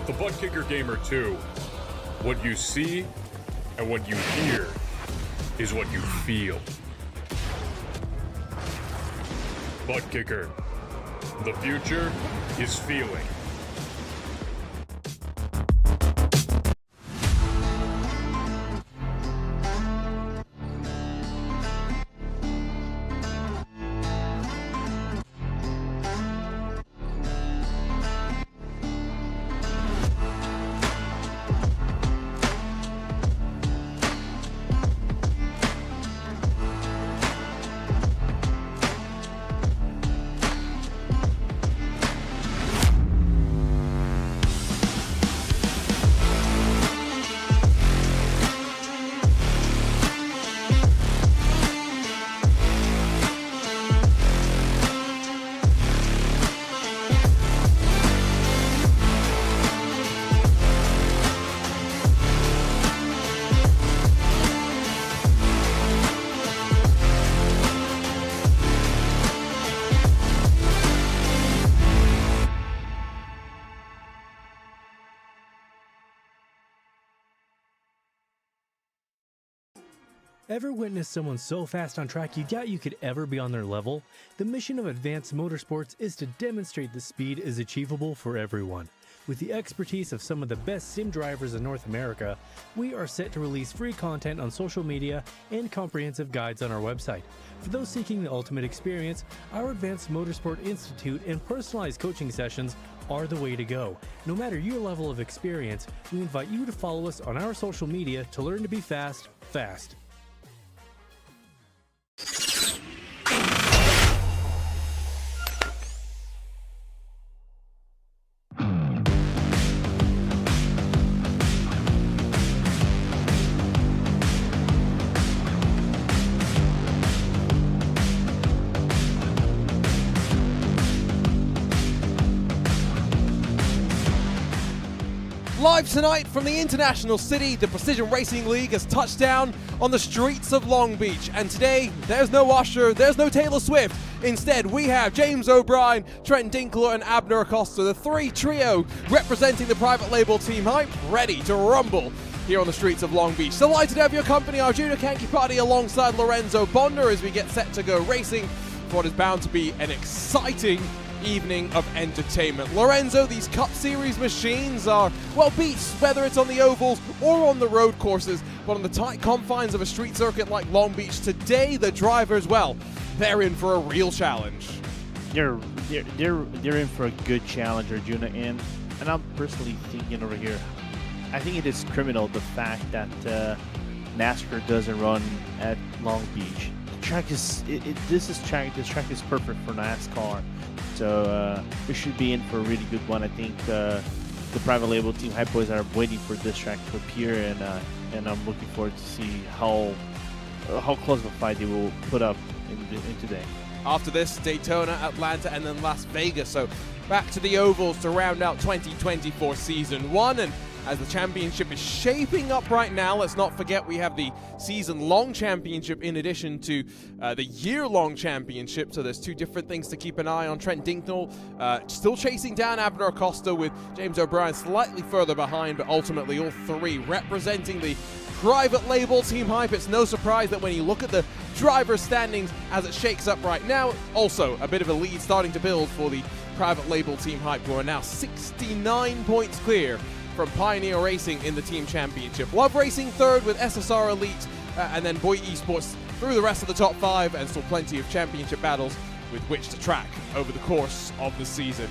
With the Butt Kicker Gamer 2, what you see and what you hear is what you feel. Butt Kicker. The future is feeling. Ever witnessed someone so fast on track you doubt you could ever be on their level? The mission of Advanced Motorsports is to demonstrate the speed is achievable for everyone. With the expertise of some of the best sim drivers in North America, we are set to release free content on social media and comprehensive guides on our website. For those seeking the ultimate experience, our Advanced Motorsport Institute and personalized coaching sessions are the way to go. No matter your level of experience, we invite you to follow us on our social media to learn to be fast. Live tonight from the international city, the Precision Racing League has touched down on the streets of Long Beach. And today, there's no Usher, there's no Taylor Swift. Instead, we have James O'Brien, Trent Dinkler, and Abner Acosta, the trio representing the private label Team Hype, ready to rumble here on the streets of Long Beach. Delighted to have your company, Arjuna Kankipati, alongside Lorenzo Bonder as we get set to go racing for what is bound to be an exciting evening of entertainment. Lorenzo, these Cup Series machines are, well, beasts, whether it's on the ovals or on the road courses, but on the tight confines of a street circuit like Long Beach, today the drivers, well, they're in for a real challenge. They're in for a good challenge, Arjuna, and I'm personally thinking over here, I think it is criminal the fact that NASCAR doesn't run at Long Beach. The track is this track is perfect for NASCAR. So we should be in for a really good one. I think the private label Team Hype Boys are waiting for this track to appear, and I'm looking forward to see how close of a fight they will put up in today. After this, Daytona, Atlanta, and then Las Vegas. So back to the ovals to round out 2024 Season 1. And as the championship is shaping up right now, let's not forget we have the season-long championship in addition to the year-long championship. So there's two different things to keep an eye on. Trent Dinknell still chasing down Abner Acosta, with James O'Brien slightly further behind, but ultimately all three representing the private label Team Hype. It's no surprise that when you look at the driver standings as it shakes up right now, also a bit of a lead starting to build for the private label Team Hype, who are now 69 points clear from Pioneer Racing in the team championship. Love Racing third with SSR Elite, and then Boy Esports through the rest of the top five, and still plenty of championship battles with which to track over the course of the season.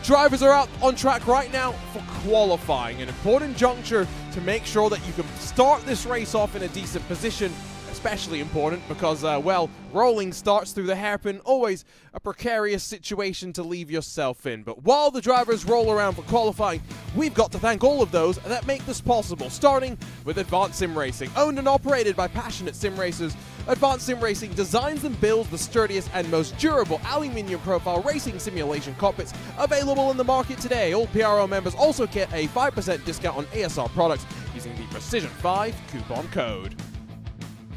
Drivers are out on track right now for qualifying, an important juncture to make sure that you can start this race off in a decent position. Especially important because, well, rolling starts through the hairpin, always a precarious situation to leave yourself in. But while the drivers roll around for qualifying, we've got to thank all of those that make this possible, starting with Advanced Sim Racing. Owned and operated by passionate sim racers, Advanced Sim Racing designs and builds the sturdiest and most durable aluminium profile racing simulation cockpits available in the market today. All PRL members also get a 5% discount on ASR products using the Precision 5 coupon code.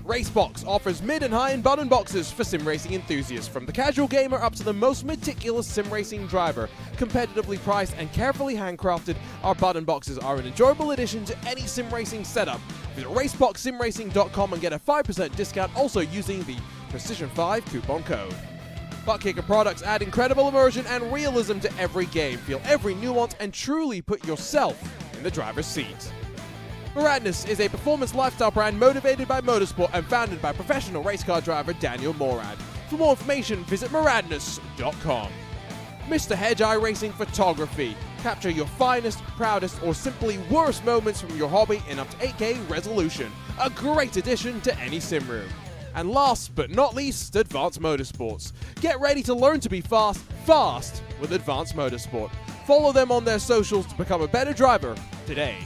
Racebox offers mid and high-end button boxes for sim racing enthusiasts, from the casual gamer up to the most meticulous sim racing driver. Competitively priced and carefully handcrafted, our button boxes are an enjoyable addition to any sim racing setup. Visit RaceSpotTV.com and get a 5% discount, also using the Precision5 coupon code. Buttkicker products add incredible immersion and realism to every game. Feel every nuance and truly put yourself in the driver's seat. Moradness is a performance lifestyle brand motivated by motorsport and founded by professional race car driver Daniel Morad. For more information, visit moradness.com. Mr. Hedge iRacing Photography. Capture your finest, proudest, or simply worst moments from your hobby in up to 8K resolution. A great addition to any sim room. And last but not least, Advanced Motorsports. Get ready to learn to be fast with Advanced Motorsport. Follow them on their socials to become a better driver today.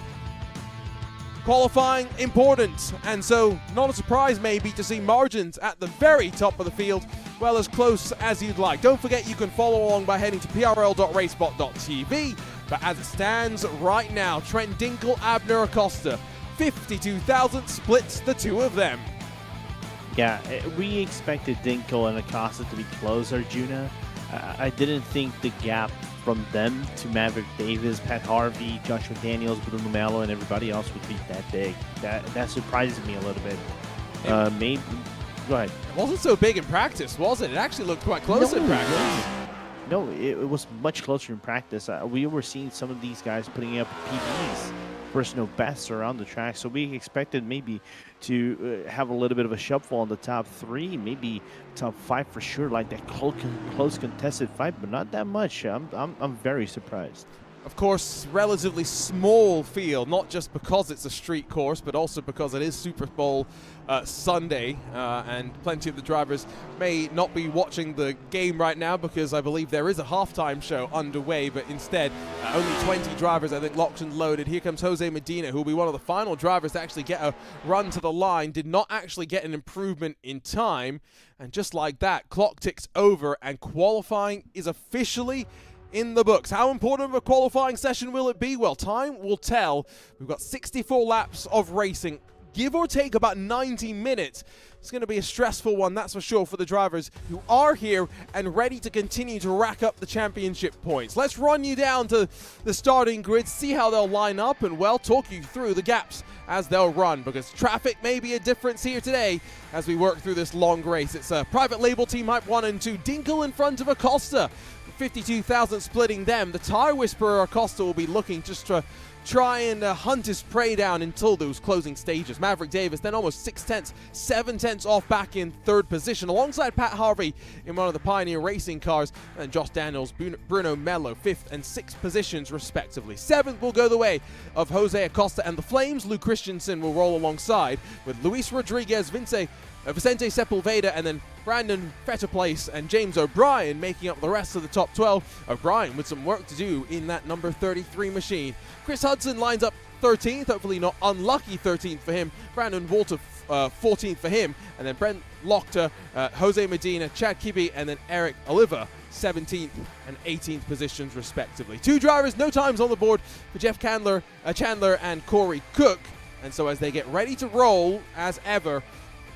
Qualifying important, and so not a surprise maybe to see margins at the very top of the field, well, as close as you'd like. Don't forget you can follow along by heading to PRL.RaceSpot.TV, but as it stands right now, Trent Dinkel, Abner Acosta, 52,000 splits the two of them. Yeah, we expected Dinkel and Acosta to be closer, Juna. I didn't think the gap from them to Maverick Davis, Pat Harvey, Joshua Daniels, Bruno Mello, and everybody else would be that big. That surprises me a little bit. Maybe. Go ahead. It wasn't so big in practice, was it? It actually looked quite close in practice. No, it was much closer in practice. We were seeing some of these guys putting up PBs, personal bests around the track, so we expected maybe to have a little bit of a shuffle on the top 3, maybe top 5 for sure, like that close contested fight, but not that much. I'm very surprised. Of course, relatively small field, not just because it's a street course, but also because it is Super Bowl Sunday, and plenty of the drivers may not be watching the game right now because I believe there is a halftime show underway, but instead, only 20 drivers, I think, locked and loaded. Here comes Jose Medina, who will be one of the final drivers to actually get a run to the line, did not actually get an improvement in time, and just like that, clock ticks over, and qualifying is officially in the books. How important of a qualifying session will it be? Well, time will tell. We've got 64 laps of racing, give or take about 90 minutes. It's going to be a stressful one, that's for sure, for the drivers who are here and ready to continue to rack up the championship points. Let's run you down to the starting grid, see how they'll line up, and, well, talk you through the gaps as they'll run, because traffic may be a difference here today as we work through this long race. It's a private label team Hype 1 and 2. Dinkel in front of Acosta. 52,000 splitting them. The Tire Whisperer Acosta will be looking just to try and hunt his prey down until those closing stages. Maverick Davis then almost 7 tenths off back in third position, alongside Pat Harvey in one of the Pioneer Racing cars, and Josh Daniels, Bruno Mello, 5th and 6th positions respectively. 7th will go the way of Jose Acosta and the Flames. Lou Christensen will roll alongside with Luis Rodriguez, Vicente Sepulveda, and then Brandon Fetterplace and James O'Brien making up the rest of the top 12. O'Brien with some work to do in that number 33 machine. Chris Hudson lines up 13th, hopefully not unlucky 13th for him. Brandon Walter 14th for him, and then Brent Lochter, Jose Medina, Chad Kibbe, and then Eric Oliver 17th and 18th positions respectively. 2 drivers, no times on the board for Jeff Chandler and Corey Cook, and so as they get ready to roll, as ever,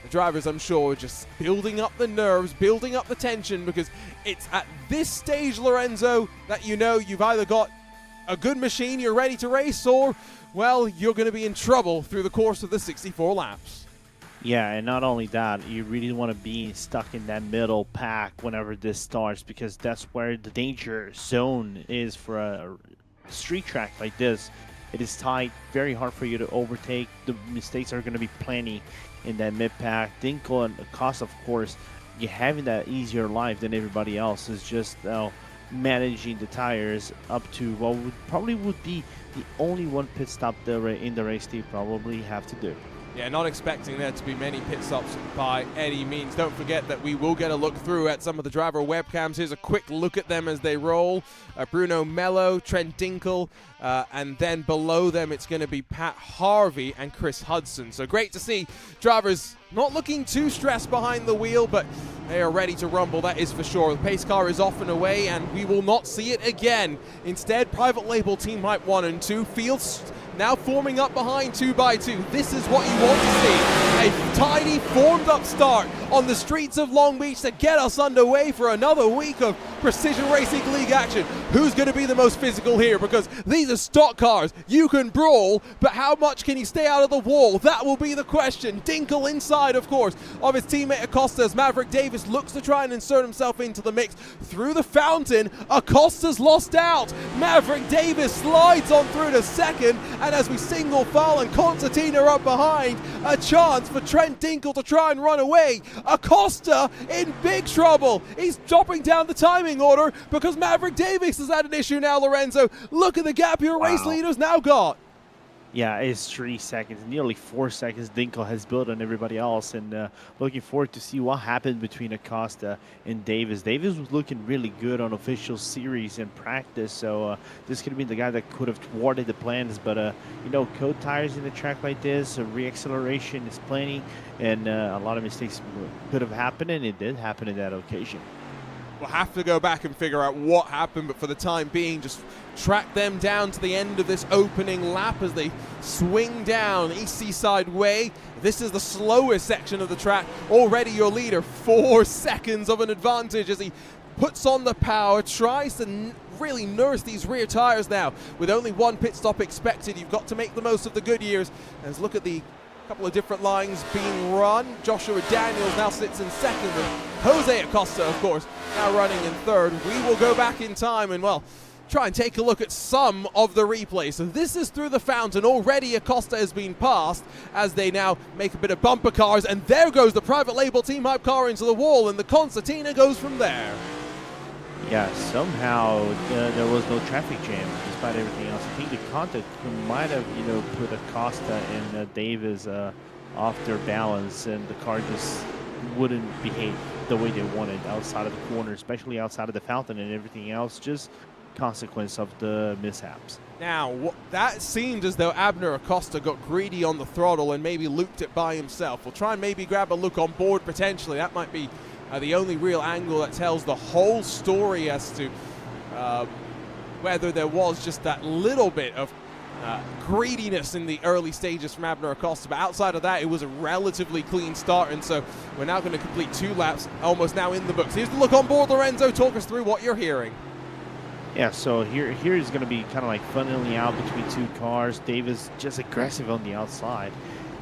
the drivers, I'm sure, are just building up the nerves, building up the tension, because it's at this stage, Lorenzo, that you know you've either got a good machine, you're ready to race, or, well, you're going to be in trouble through the course of the 64 laps. Yeah, and not only that, you really want to be stuck in that middle pack whenever this starts, because that's where the danger zone is for a street track like this. It is tight, very hard for you to overtake. The mistakes are going to be plenty in that mid-pack. Dinkel and Acosta, of course, you're having that easier life than everybody else. Is just managing the tires up to what probably would be the only one pit stop in the race they probably have to do. Yeah, not expecting there to be many pit stops by any means. Don't forget that we will get a look through at some of the driver webcams. Here's a quick look at them as they roll. Bruno Mello, Trent Dinkel, and then below them it's going to be Pat Harvey and Chris Hudson. So great to see drivers not looking too stressed behind the wheel, but they are ready to rumble, that is for sure. The pace car is off and away, and we will not see it again. Instead, private label team Hype 1 and 2, field now forming up behind 2x2. This is what you want to see. A tiny formed up start on the streets of Long Beach to get us underway for another week of Precision Racing League action. Who's going to be the most physical here? Because these are stock cars. You can brawl, but how much can you stay out of the wall? That will be the question. Dinkel inside, of course, of his teammate Acosta's. Maverick Davis looks to try and insert himself into the mix. Through the fountain, Acosta's lost out. Maverick Davis slides on through to second, and as we single file and Concertina up behind, a chance for Trent Dinkel to try and run away. Acosta in big trouble. He's dropping down the timing order because Maverick Davis has had an issue now, Lorenzo. Look at the gap your race leader's now got. Yeah, it's 3 seconds, nearly 4 seconds Dinkel has built on everybody else, and looking forward to see what happened between Acosta and Davis. Davis was looking really good on official series and practice, so this could have been the guy that could have thwarted the plans, but you know, cold tires in a track like this, re-acceleration is plenty, and a lot of mistakes could have happened, and it did happen in that occasion. We'll have to go back and figure out what happened, but for the time being, just track them down to the end of this opening lap as they swing down East Seaside Way. This is the slowest section of the track. Already your leader, 4 seconds of an advantage as he puts on the power, tries to really nurse these rear tires now. With only one pit stop expected, you've got to make the most of the good years. Let's look at the couple of different lines being run. Joshua Daniels now sits in second, and Jose Acosta, of course, now running in third. We will go back in time and, well, try and take a look at some of the replay. So this is through the fountain. Already Acosta has been passed as they now make a bit of bumper cars, and there goes the private label Team Hype car into the wall, and the Concertina goes from there. Yeah, somehow there was no traffic jam despite everything else. I think the contact might have, you know, put Acosta and Davis off their balance, and the car just wouldn't behave the way they wanted outside of the corner, especially outside of the fountain, and everything else just consequence of the mishaps. Now, that seemed as though Abner Acosta got greedy on the throttle and maybe looped it by himself. We'll try and maybe grab a look on board potentially. That might be the only real angle that tells the whole story as to whether there was just that little bit of greediness in the early stages from Abner Acosta. But outside of that, it was a relatively clean start, and so we're now going to complete 2 laps, almost now in the books. Here's the look on board, Lorenzo. Talk us through what you're hearing. Yeah, so here is going to be kind of like funneling out between 2 cars. Davis just aggressive on the outside,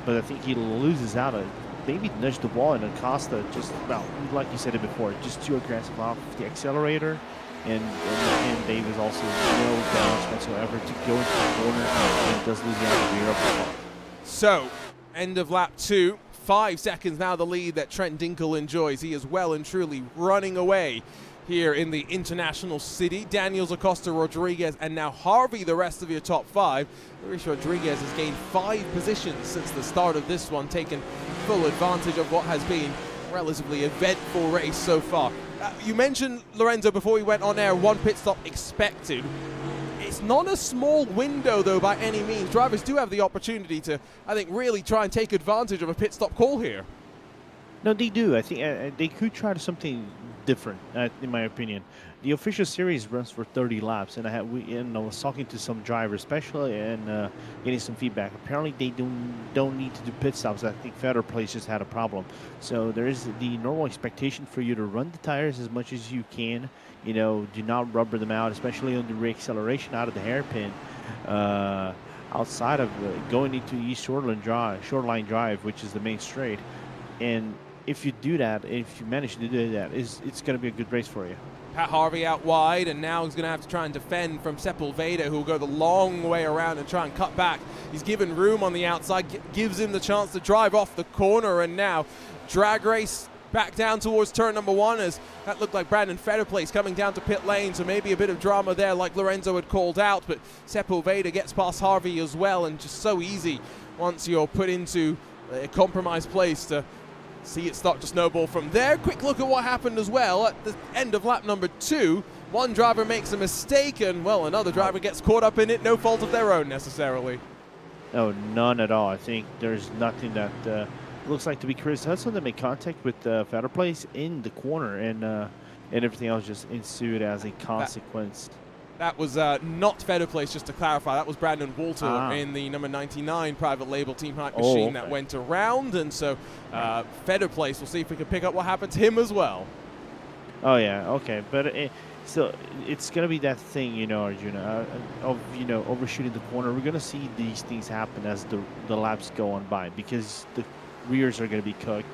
but I think he loses out a maybe nudge the wall, and Acosta just, well, like you said it before, just too aggressive off the accelerator, and Davis also no balance whatsoever to go into the corner, and does lose out the rear of the wall. So, end of lap 2, 5 seconds now the lead that Trent Dinkel enjoys. He is well and truly running away here in the international city. Daniels, Acosta, Rodriguez, and now Harvey, the rest of your top 5. Luis Rodriguez has gained 5 positions since the start of this one, taking full advantage of what has been a relatively eventful race so far. You mentioned, Lorenzo, before we went on air, 1 pit stop expected. It's not a small window, though, by any means. Drivers do have the opportunity to, I think, really try and take advantage of a pit stop call here. No, they do. I think they could try something different, in my opinion. The official series runs for 30 laps, and I was talking to some drivers, especially, and getting some feedback. Apparently, they don't need to do pit stops. I think Federer Place just had a problem. So there is the normal expectation for you to run the tires as much as you can. You know, do not rubber them out, especially on the re-acceleration out of the hairpin. Outside of going into East Shoreline Drive, which is the main straight, and if you do that, if you manage to do that, it's going to be a good race for you. Pat Harvey out wide, and now he's going to have to try and defend from Sepulveda, who will go the long way around and try and cut back. He's given room on the outside, gives him the chance to drive off the corner, and now drag race back down towards turn number 1, as that looked like Brandon Federplace coming down to pit lane, so maybe a bit of drama there like Lorenzo had called out, but Sepulveda gets past Harvey as well, and just so easy once you're put into a compromised place to see it start to snowball from there. Quick look at what happened as well at the end of lap number 2. One driver makes a mistake, and, well, another driver gets caught up in it, no fault of their own necessarily. No, none at all. I think there's nothing that looks like to be Chris Hudson that made contact with Federplace in the corner, and everything else just ensued as a consequence. That was not Feather Place, just to clarify. That was Brandon Walter in the number 99 private label Team Hype machine that went around. And so Feather Place, we'll see if we can pick up what happened to him as well. Oh, yeah, okay. But so it's going to be that thing, you know, Arjuna, of, you know, overshooting the corner. We're going to see these things happen as the laps go on by, because the rears are going to be cooked.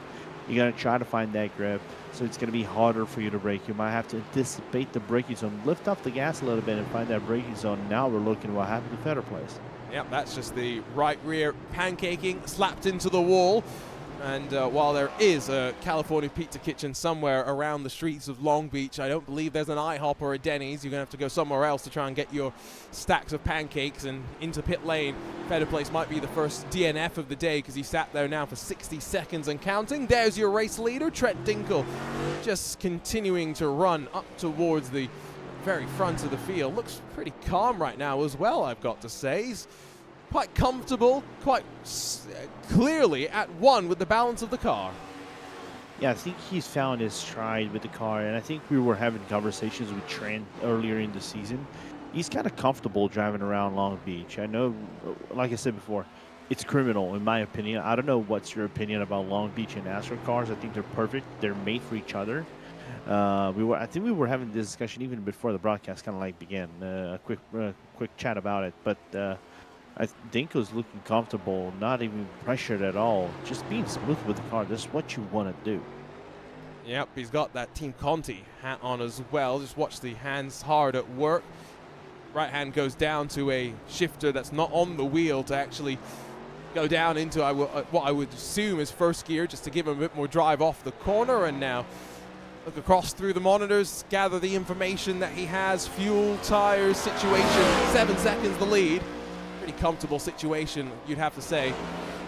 You're going to try to find that grip, so it's going to be harder for you to brake. You might have to anticipate the braking zone, lift off the gas a little bit and find that braking zone. Now we're looking at what happened to Feather Place. Yep, that's just the right rear pancaking, slapped into the wall. And while there is a California Pizza Kitchen somewhere around the streets of Long Beach, I don't believe there's an IHOP or a Denny's. You're going to have to go somewhere else to try and get your stacks of pancakes and into pit lane. Feather Place might be the first DNF of the day, because he sat there now for 60 seconds and counting. There's your race leader, Trent Dinkle, just continuing to run up towards the very front of the field. Looks pretty calm right now as well, I've got to say. He's quite comfortable, quite clearly at one with the balance of the car. Yeah, I think he's found his stride with the car, and I think we were having conversations with Trent earlier in the season. He's kind of comfortable driving around Long Beach. I know, like I said before, it's criminal in my opinion. I don't know what's your opinion about Long Beach and NASCAR cars. I think they're perfect. They're made for each other. I think we were having this discussion even before the broadcast kind of like began. A quick chat about it, but I think was looking comfortable, not even pressured at all, just being smooth with the car. That's what you want to do. Yep, he's got that Team Conti hat on as well. Just watch the hands hard at work. Right hand goes down to a shifter that's not on the wheel to actually go down into what I would assume is first gear, just to give him a bit more drive off the corner. And now look across through the monitors, gather the information that he has. Fuel, tires, situation, 7 seconds the lead. Pretty comfortable situation, you'd have to say,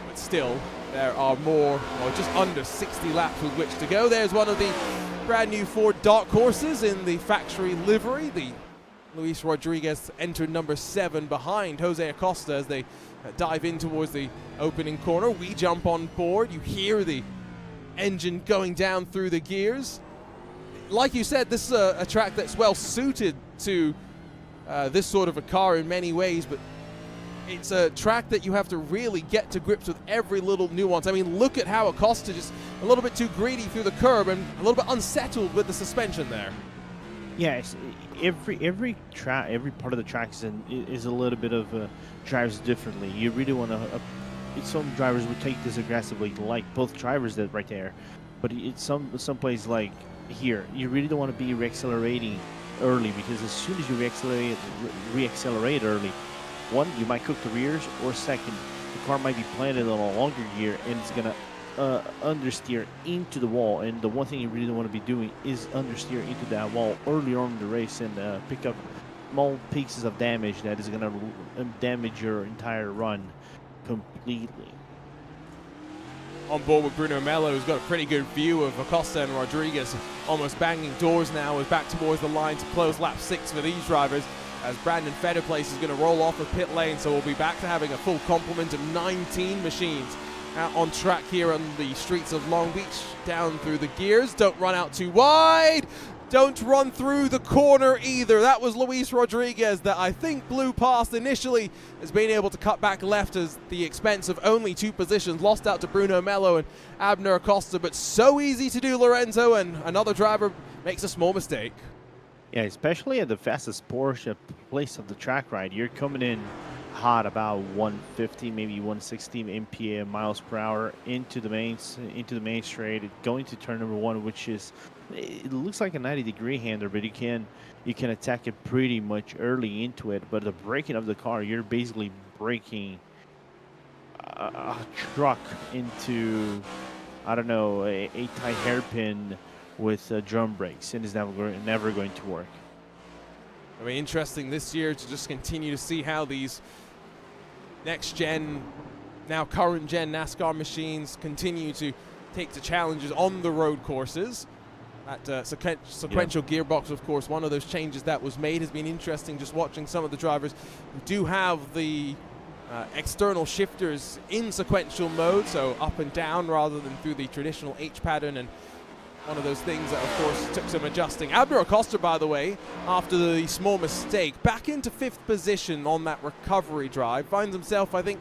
but still there are more, or just under 60 laps with which to go. There's one of the brand new Ford dark horses in the factory livery. The Luis Rodriguez entered number 7 behind Jose Acosta as they dive in towards the opening corner. We jump on board. You hear the engine going down through the gears. Like you said, this is a track that's well suited to this sort of a car in many ways, but it's a track that you have to really get to grips with every little nuance. I mean, look at how Acosta just a little bit too greedy through the curb and a little bit unsettled with the suspension there. Yeah, every part of the track is a little bit of drives differently. You really want to. Some drivers would take this aggressively, like both drivers did right there. But it's some place like here, you really don't want to be reaccelerating early, because as soon as you reaccelerate early, one, you might cook the rears, or second, the car might be planted on a longer gear and it's going to understeer into the wall. And the one thing you really don't want to be doing is understeer into that wall early on in the race and pick up small pieces of damage that is going to damage your entire run completely. On board with Bruno Mello, who's got a pretty good view of Acosta and Rodriguez, almost banging doors now, is back towards the line to close lap 6 for these drivers, as Brandon Feather Place is going to roll off the pit lane. So we'll be back to having a full complement of 19 machines out on track here on the streets of Long Beach, down through the gears. Don't run out too wide. Don't run through the corner either. That was Luis Rodriguez that I think blew past initially, has been able to cut back left at the expense of only 2 positions. Lost out to Bruno Mello and Abner Acosta, but so easy to do, Lorenzo, and another driver makes a small mistake. Yeah, especially at the fastest Porsche place of the track ride. You're coming in hot, about 150, maybe 160 mph miles per hour into the main straight, going to turn number 1, which is, it looks like a 90-degree hander, but you can attack it pretty much early into it. But the braking of the car, you're basically braking a truck into, I don't know, a tight hairpin with drum brakes, and it's never going to work. I mean, interesting this year to just continue to see how these next-gen, now current-gen NASCAR machines continue to take the challenges on the road courses. That sequential gearbox, of course, one of those changes that was made, has been interesting just watching some of the drivers who do have the external shifters in sequential mode, so up and down rather than through the traditional H pattern, and one of those things that, of course, took some adjusting. Abner Acosta, by the way, after the small mistake, back into 5th position on that recovery drive, finds himself, I think,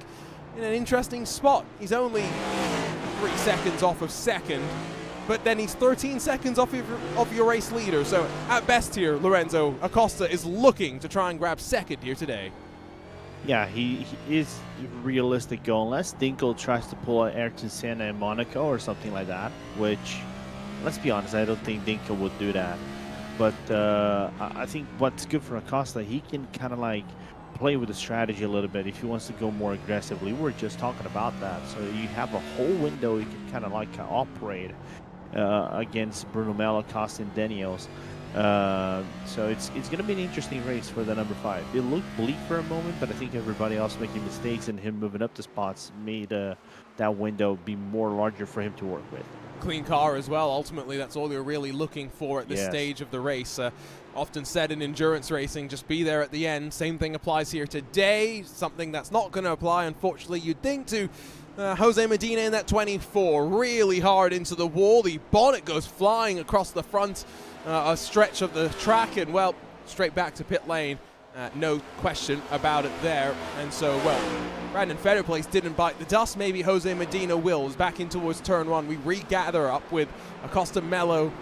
in an interesting spot. He's only 3 seconds off of 2nd, but then he's 13 seconds off of your race leader. So at best here, Lorenzo, Acosta is looking to try and grab 2nd here today. Yeah, he is realistic goal, unless Dinkel tries to pull an Ayrton Senna in Monaco or something like that, which, let's be honest, I don't think Dinkel would do that. But I think what's good for Acosta, he can kind of like play with the strategy a little bit if he wants to go more aggressively. We were just talking about that. So you have a whole window you can kind of like operate against Bruno Mello, Acosta, and Daniels. So it's going to be an interesting race for the number 5. It looked bleak for a moment, but I think everybody else making mistakes and him moving up the spots made that window be more larger for him to work with. Clean car as well. Ultimately, that's all you're really looking for at this stage of the race. Often said in endurance racing, just be there at the end. Same thing applies here today. Something that's not going to apply, unfortunately, you'd think, to Jose Medina in that 24. Really hard into the wall. The bonnet goes flying across the front a stretch of the track, and, well, straight back to pit lane. No question about it there. And so, well, Brandon Fetterplace didn't bite the dust. Maybe Jose Medina will. As back in towards turn 1, we regather up with Acosta, Mello,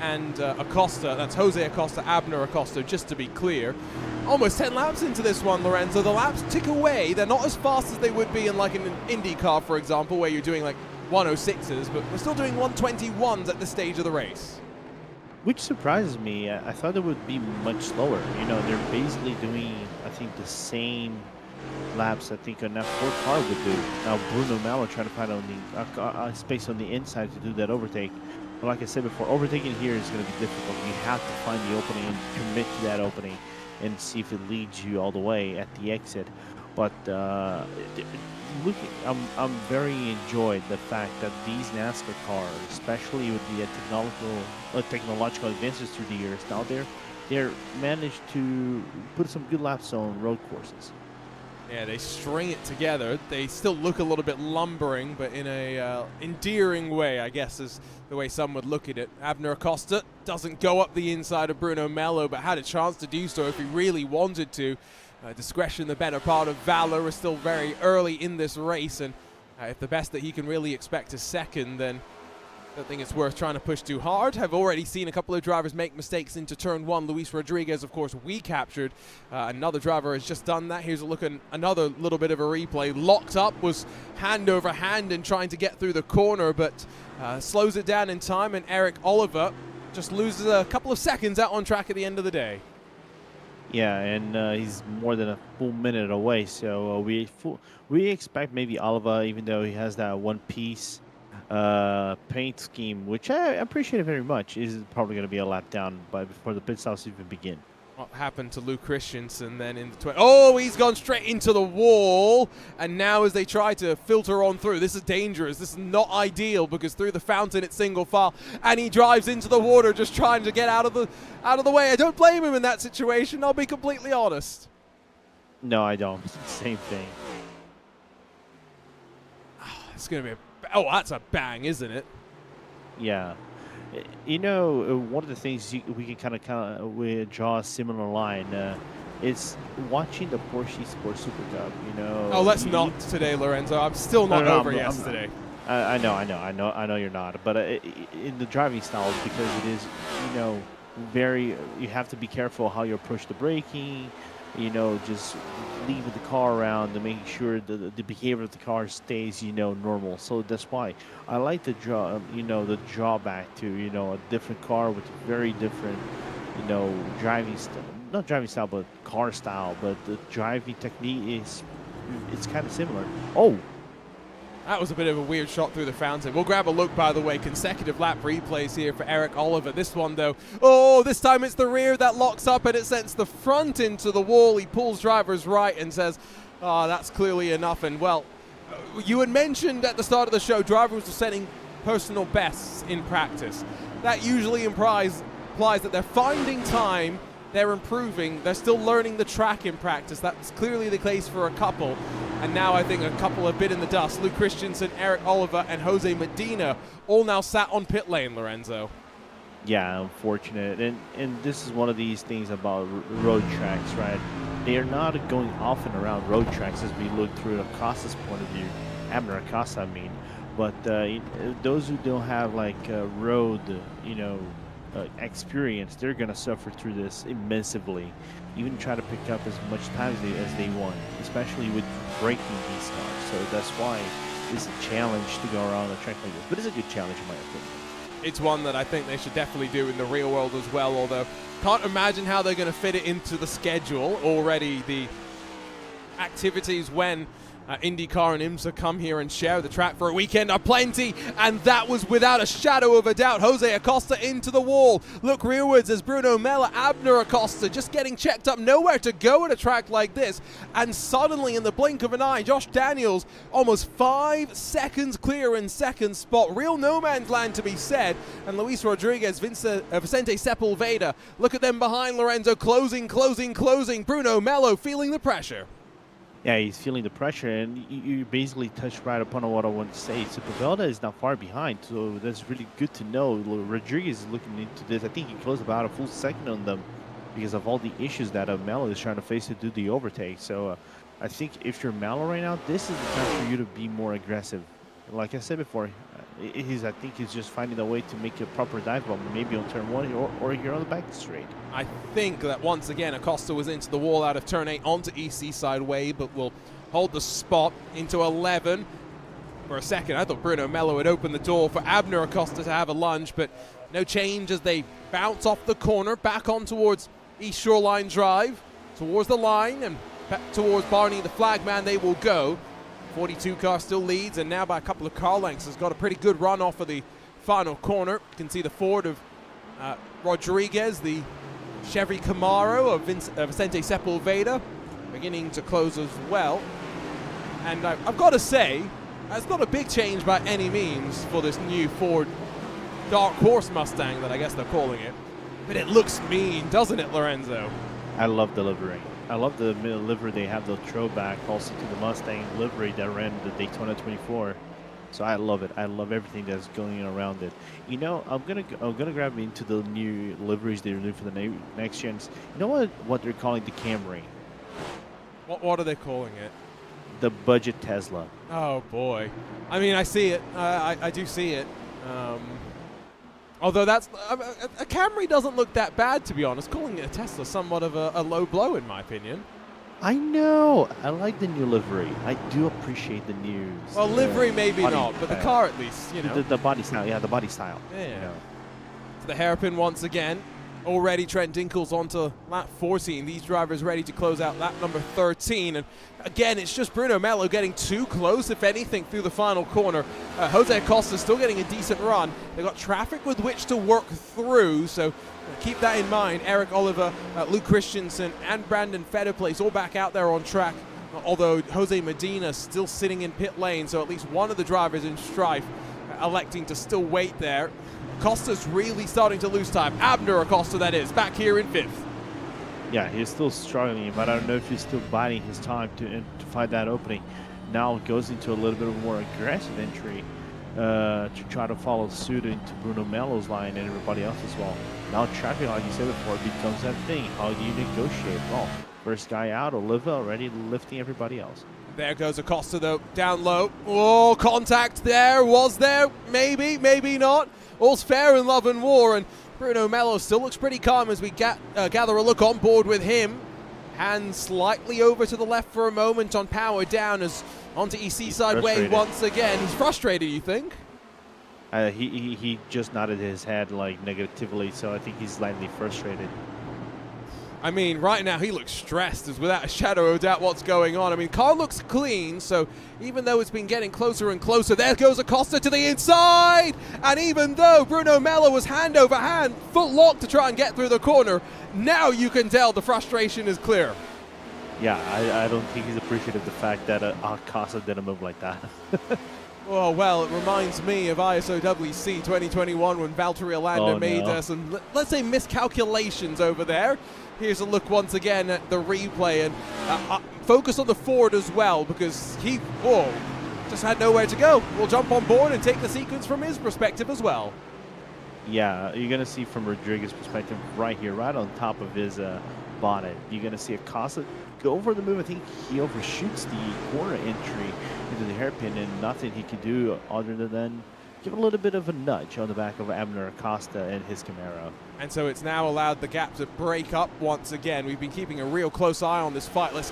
and Acosta. That's Jose Acosta, Abner Acosta, just to be clear. Almost 10 laps into this one, Lorenzo. The laps tick away. They're not as fast as they would be in like an Indy car, for example, where you're doing like 106s, but we're still doing 121s at this stage of the race. Which surprises me. I thought it would be much slower. You know, they're basically doing, I think, the same laps I think an F4 car would do. Now Bruno Mello trying to find on the space on the inside to do that overtake. But like I said before, overtaking here is going to be difficult. You have to find the opening and commit to that opening and see if it leads you all the way at the exit. But I'm very enjoyed the fact that these NASCAR cars, especially with the technological advances through the years, now they're managed to put some good laps on road courses. Yeah, they string it together. They still look a little bit lumbering, but in a endearing way, I guess, is the way some would look at it. Abner Acosta doesn't go up the inside of Bruno Mello, but had a chance to do so if he really wanted to. Discretion, the better part of valor. We're still very early in this race, and if the best that he can really expect is 2nd, then I don't think it's worth trying to push too hard. I've already seen a couple of drivers make mistakes into turn 1. Luis Rodriguez, of course, we captured. Another driver has just done that. Here's a look at another little bit of a replay. Locked up, was hand over hand and trying to get through the corner, but slows it down in time, and Eric Oliver just loses a couple of seconds out on track at the end of the day. Yeah, and he's more than a full minute away, so we expect maybe Oliver, even though he has that one-piece paint scheme, which I appreciate very much, is probably going to be a lap down before the pit stops even begin. What happened to Luke Christensen then in the oh, he's gone straight into the wall, and now as they try to filter on through, this is dangerous. This is not ideal, because through the fountain it's single file, and he drives into the water just trying to get out of the way. I don't blame him in that situation, I'll be completely honest. No, I don't. Same thing. It's going to be oh, that's a bang, isn't it? Yeah. You know, one of the things we can kind of draw a similar line. It's watching the Porsche Sport Super Cup. You know. Oh, let's not today, Lorenzo. I'm still not over yesterday. I know you're not. But in the driving style, because it is, you know, very. You have to be careful how you approach the braking. You know, just leaving the car around and making sure the behavior of the car stays, you know, normal. So that's why I like the drawback to, you know, a different car with very different, you know, driving style, not driving style, but car style. But the driving technique it's kind of similar. Oh. That was a bit of a weird shot through the fountain. We'll grab a look, by the way. Consecutive lap replays here for Eric Oliver. This one, though, oh, this time it's the rear that locks up, and it sends the front into the wall. He pulls driver's right and says, oh, that's clearly enough. And, well, you had mentioned at the start of the show drivers were setting personal bests in practice. That usually implies that they're finding time, they're improving, they're still learning the track in practice. That's clearly the case for a couple. And now I think a couple have bit in the dust. Luke Christensen, Eric Oliver, and Jose Medina all now sat on pit lane, Lorenzo. Yeah, unfortunate. And this is one of these things about road tracks, right? They are not going often around road tracks as we look through Acosta's point of view. Abner Acosta, I mean. But those who don't have like road, experience, they're gonna suffer through this immensely. Even try to pick up as much time as they want, especially with breaking these cars. So that's why it's a challenge to go around a track like this. But it's a good challenge in my opinion. It's one that I think they should definitely do in the real world as well, although can't imagine how they're going to fit it into the schedule already. The activities when IndyCar and IMSA come here and share the track for a weekend are plenty, and that was without a shadow of a doubt. Jose Acosta into the wall. Look rearwards as Bruno Mella, Abner Acosta just getting checked up, nowhere to go at a track like this, and suddenly in the blink of an eye, Josh Daniels almost 5 seconds clear in second spot. Real no man's land to be said, and Luis Rodriguez, Vicente Sepulveda, look at them behind Lorenzo, closing. Bruno Mella feeling the pressure. Yeah, he's feeling the pressure, and you basically touched right upon what I want to say. Sepulveda is not far behind, so that's really good to know. Rodriguez is looking into this. I think he closed about a full second on them because of all the issues that Melo is trying to face to do the overtake. So I think if you're Melo right now, this is the time for you to be more aggressive. Like I said before, I think he's just finding a way to make a proper dive bomb, maybe on turn 1 or here on the back straight. I think that once again Acosta was into the wall out of turn 8 onto EC side way, but will hold the spot into 11. For a second, I thought Bruno Mella would open the door for Abner Acosta to have a lunge, but no change as they bounce off the corner, back on towards East Shoreline Drive, towards the line, and back towards Barney the flagman they will go. 42 car still leads, and now by a couple of car lengths has got a pretty good run off of the final corner. You can see the Ford of Rodriguez, the Chevy Camaro of Vicente Sepulveda beginning to close as well. And I've got to say, it's not a big change by any means for this new Ford Dark Horse Mustang that I guess they're calling it. But it looks mean, doesn't it, Lorenzo? I love the livery. I love the livery they have, the throwback also to the Mustang livery that ran the Daytona 24. So I love it. I love everything that's going around it. You know, I'm gonna grab into the new liveries they're doing for the next gens. You know what they're calling the Camry? What are they calling it? The budget Tesla. Oh boy. I mean, I see it. I do see it. Although that's a Camry doesn't look that bad, to be honest. Calling it a Tesla somewhat of a low blow, in my opinion. I know. I like the new livery. I do appreciate the news. Well, livery maybe not, but the car at least, you know. The body style. Yeah, the body style. Yeah. You know. To the hairpin once again. Already Trent Dinkle's onto lap 14. These drivers ready to close out lap number 13. And again, it's just Bruno Mella getting too close, if anything, through the final corner. Jose Acosta still getting a decent run. They've got traffic with which to work through, so keep that in mind. Eric Oliver, Luke Christensen, and Brandon Fetterplace all back out there on track. Although Jose Medina still sitting in pit lane, so at least one of the drivers in strife electing to still wait there. Acosta's really starting to lose time. Abner Acosta, that is, back here in 5th. Yeah, he's still struggling, but I don't know if he's still biding his time to find that opening. Now goes into a little bit of a more aggressive entry to try to follow suit into Bruno Melo's line and everybody else as well. Now traffic, like you said before, becomes that thing. How do you negotiate? Well, first guy out, Oliva already lifting everybody else. There goes Acosta, though, down low. Oh, contact there. Was there? Maybe, maybe not. All's fair in love and war, and Bruno Mella still looks pretty calm as we gather a look on board with him. Hands slightly over to the left for a moment on power down as onto EC side way once again. He's frustrated, you think? He just nodded his head like negatively, so I think he's slightly frustrated. I mean, right now he looks stressed, as without a shadow of doubt what's going on. I mean, car looks clean, so even though it's been getting closer and closer, there goes Acosta to the inside! And even though Bruno Mella was hand over hand, foot locked to try and get through the corner, now you can tell the frustration is clear. Yeah, I don't think he's appreciative of the fact that Acosta didn't move like that. Oh, well, it reminds me of ISOWC 2021 when Valtteri Alander made some, let's say, miscalculations over there. Here's a look once again at the replay, and focus on the Ford as well, because he just had nowhere to go. We'll jump on board and take the sequence from his perspective as well. Yeah, you're going to see from Rodriguez's perspective right here, right on top of his bonnet. You're going to see Acosta go for the move. I think he overshoots the corner entry into the hairpin, and nothing he can do other than give a little bit of a nudge on the back of Abner Acosta and his Camaro. And so it's now allowed the gap to break up once again. We've been keeping a real close eye on this fight. Let's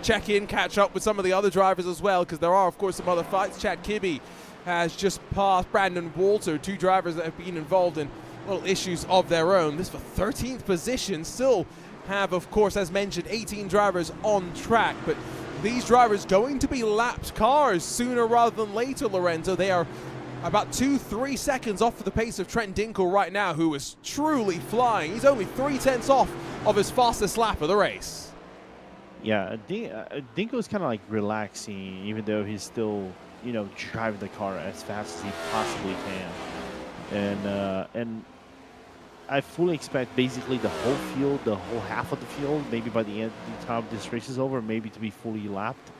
check in, catch up with some of the other drivers as well, because there are, of course, some other fights. Chad Kibbe has just passed Brandon Walter, two drivers that have been involved in little issues of their own. This for 13th position. Still have, of course, as mentioned, 18 drivers on track, but these drivers going to be lapped cars sooner rather than later, Lorenzo. They are about 2-3 seconds off of the pace of Trent Dinkle right now, who is truly flying. He's only 3/10 off of his fastest lap of the race. Yeah, Dinkle's kind of like relaxing, even though he's still, you know, driving the car as fast as he possibly can. And I fully expect basically the whole field, the whole half of the field, maybe by the time this race is over, maybe to be fully lapped.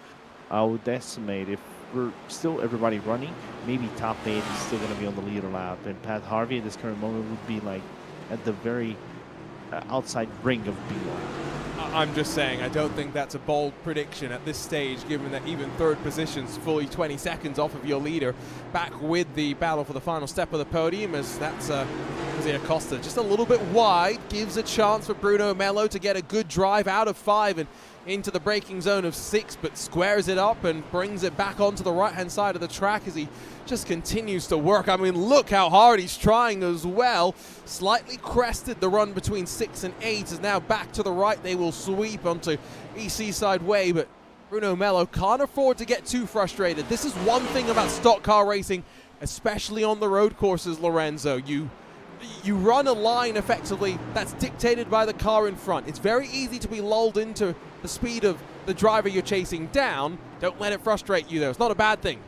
I would estimate if we're still everybody running, maybe top 8 is still going to be on the leader lap, and Pat Harvey at this current moment would be like at the very outside ring of B1. I'm just saying, I don't think that's a bold prediction at this stage, given that even third position's fully 20 seconds off of your leader. Back with the battle for the final step of the podium, as that's Jose Acosta just a little bit wide, gives a chance for Bruno Mello to get a good drive out of 5 and into the braking zone of 6, but squares it up and brings it back onto the right-hand side of the track as he just continues to work. I mean, look how hard he's trying as well. Slightly crested the run between 6 and 8, is now back to the right. They will sweep onto EC side way, but Bruno Mello can't afford to get too frustrated. This is one thing about stock car racing, especially on the road courses, Lorenzo. You run a line effectively that's dictated by the car in front. It's very easy to be lulled into the speed of the driver you're chasing down. Don't let it frustrate you, though. It's not a bad thing.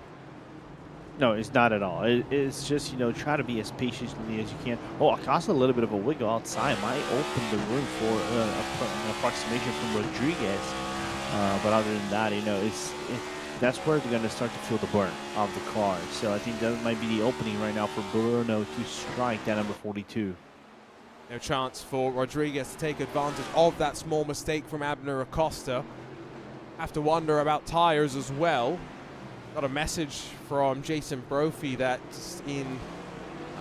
No, it's not at all. It's just, you know, try to be as patiently as you can. Oh, Acosta, a little bit of a wiggle outside might open the room for an approximation from Rodriguez. But other than that, you know, that's where they're going to start to feel the burn of the car. So I think that might be the opening right now for Bruno to strike that number 42. No chance for Rodriguez to take advantage of that small mistake from Abner Acosta. Have to wonder about tires as well. Got a message from Jason Brophy that in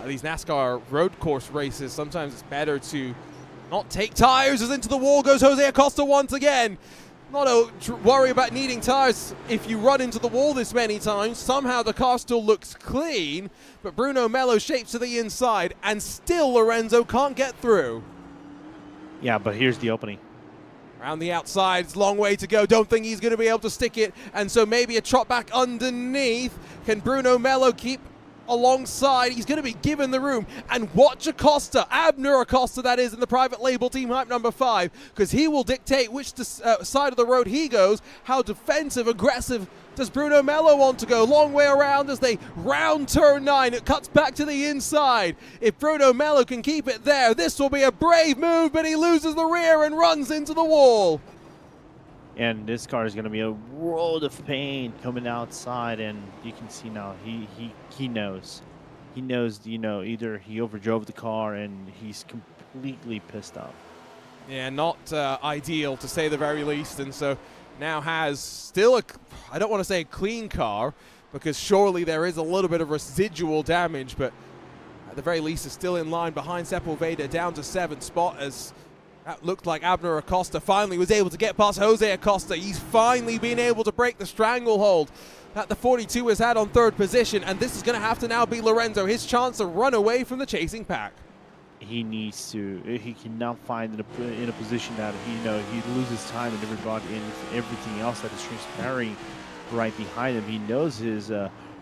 these NASCAR road course races, sometimes it's better to not take tires, as into the wall goes Jose Acosta once again. Not a worry about needing tires if you run into the wall this many times. Somehow the car still looks clean, but Bruno Mello shapes to the inside, and still Lorenzo can't get through. Yeah, but here's the opening. Around the outside, it's a long way to go. Don't think he's going to be able to stick it, and so maybe a trot back underneath. Can Bruno Mello keep alongside? He's going to be given the room, and watch Acosta, Abner Acosta that is, in the private label team hype number 5, because he will dictate which side of the road he goes. How defensive, aggressive does Bruno Mello want to go? Long way around as they round turn 9. It cuts back to the inside. If Bruno Mello can keep it there, this will be a brave move, but he loses the rear and runs into the wall. And this car is going to be a world of pain coming outside, and you can see now he knows. He knows, you know, either he overdrove the car and he's completely pissed off. Yeah, not ideal to say the very least, and so now has still I don't want to say a clean car, because surely there is a little bit of residual damage, but at the very least is still in line behind Sepulveda, down to 7th spot, as that looked like Abner Acosta finally was able to get past Jose Acosta. He's finally been able to break the stranglehold that the 42 has had on 3rd position, and this is going to have to now be Lorenzo, his chance to run away from the chasing pack. He needs to. He cannot find in a position that he loses time and everything else that is transpiring right behind him. He knows his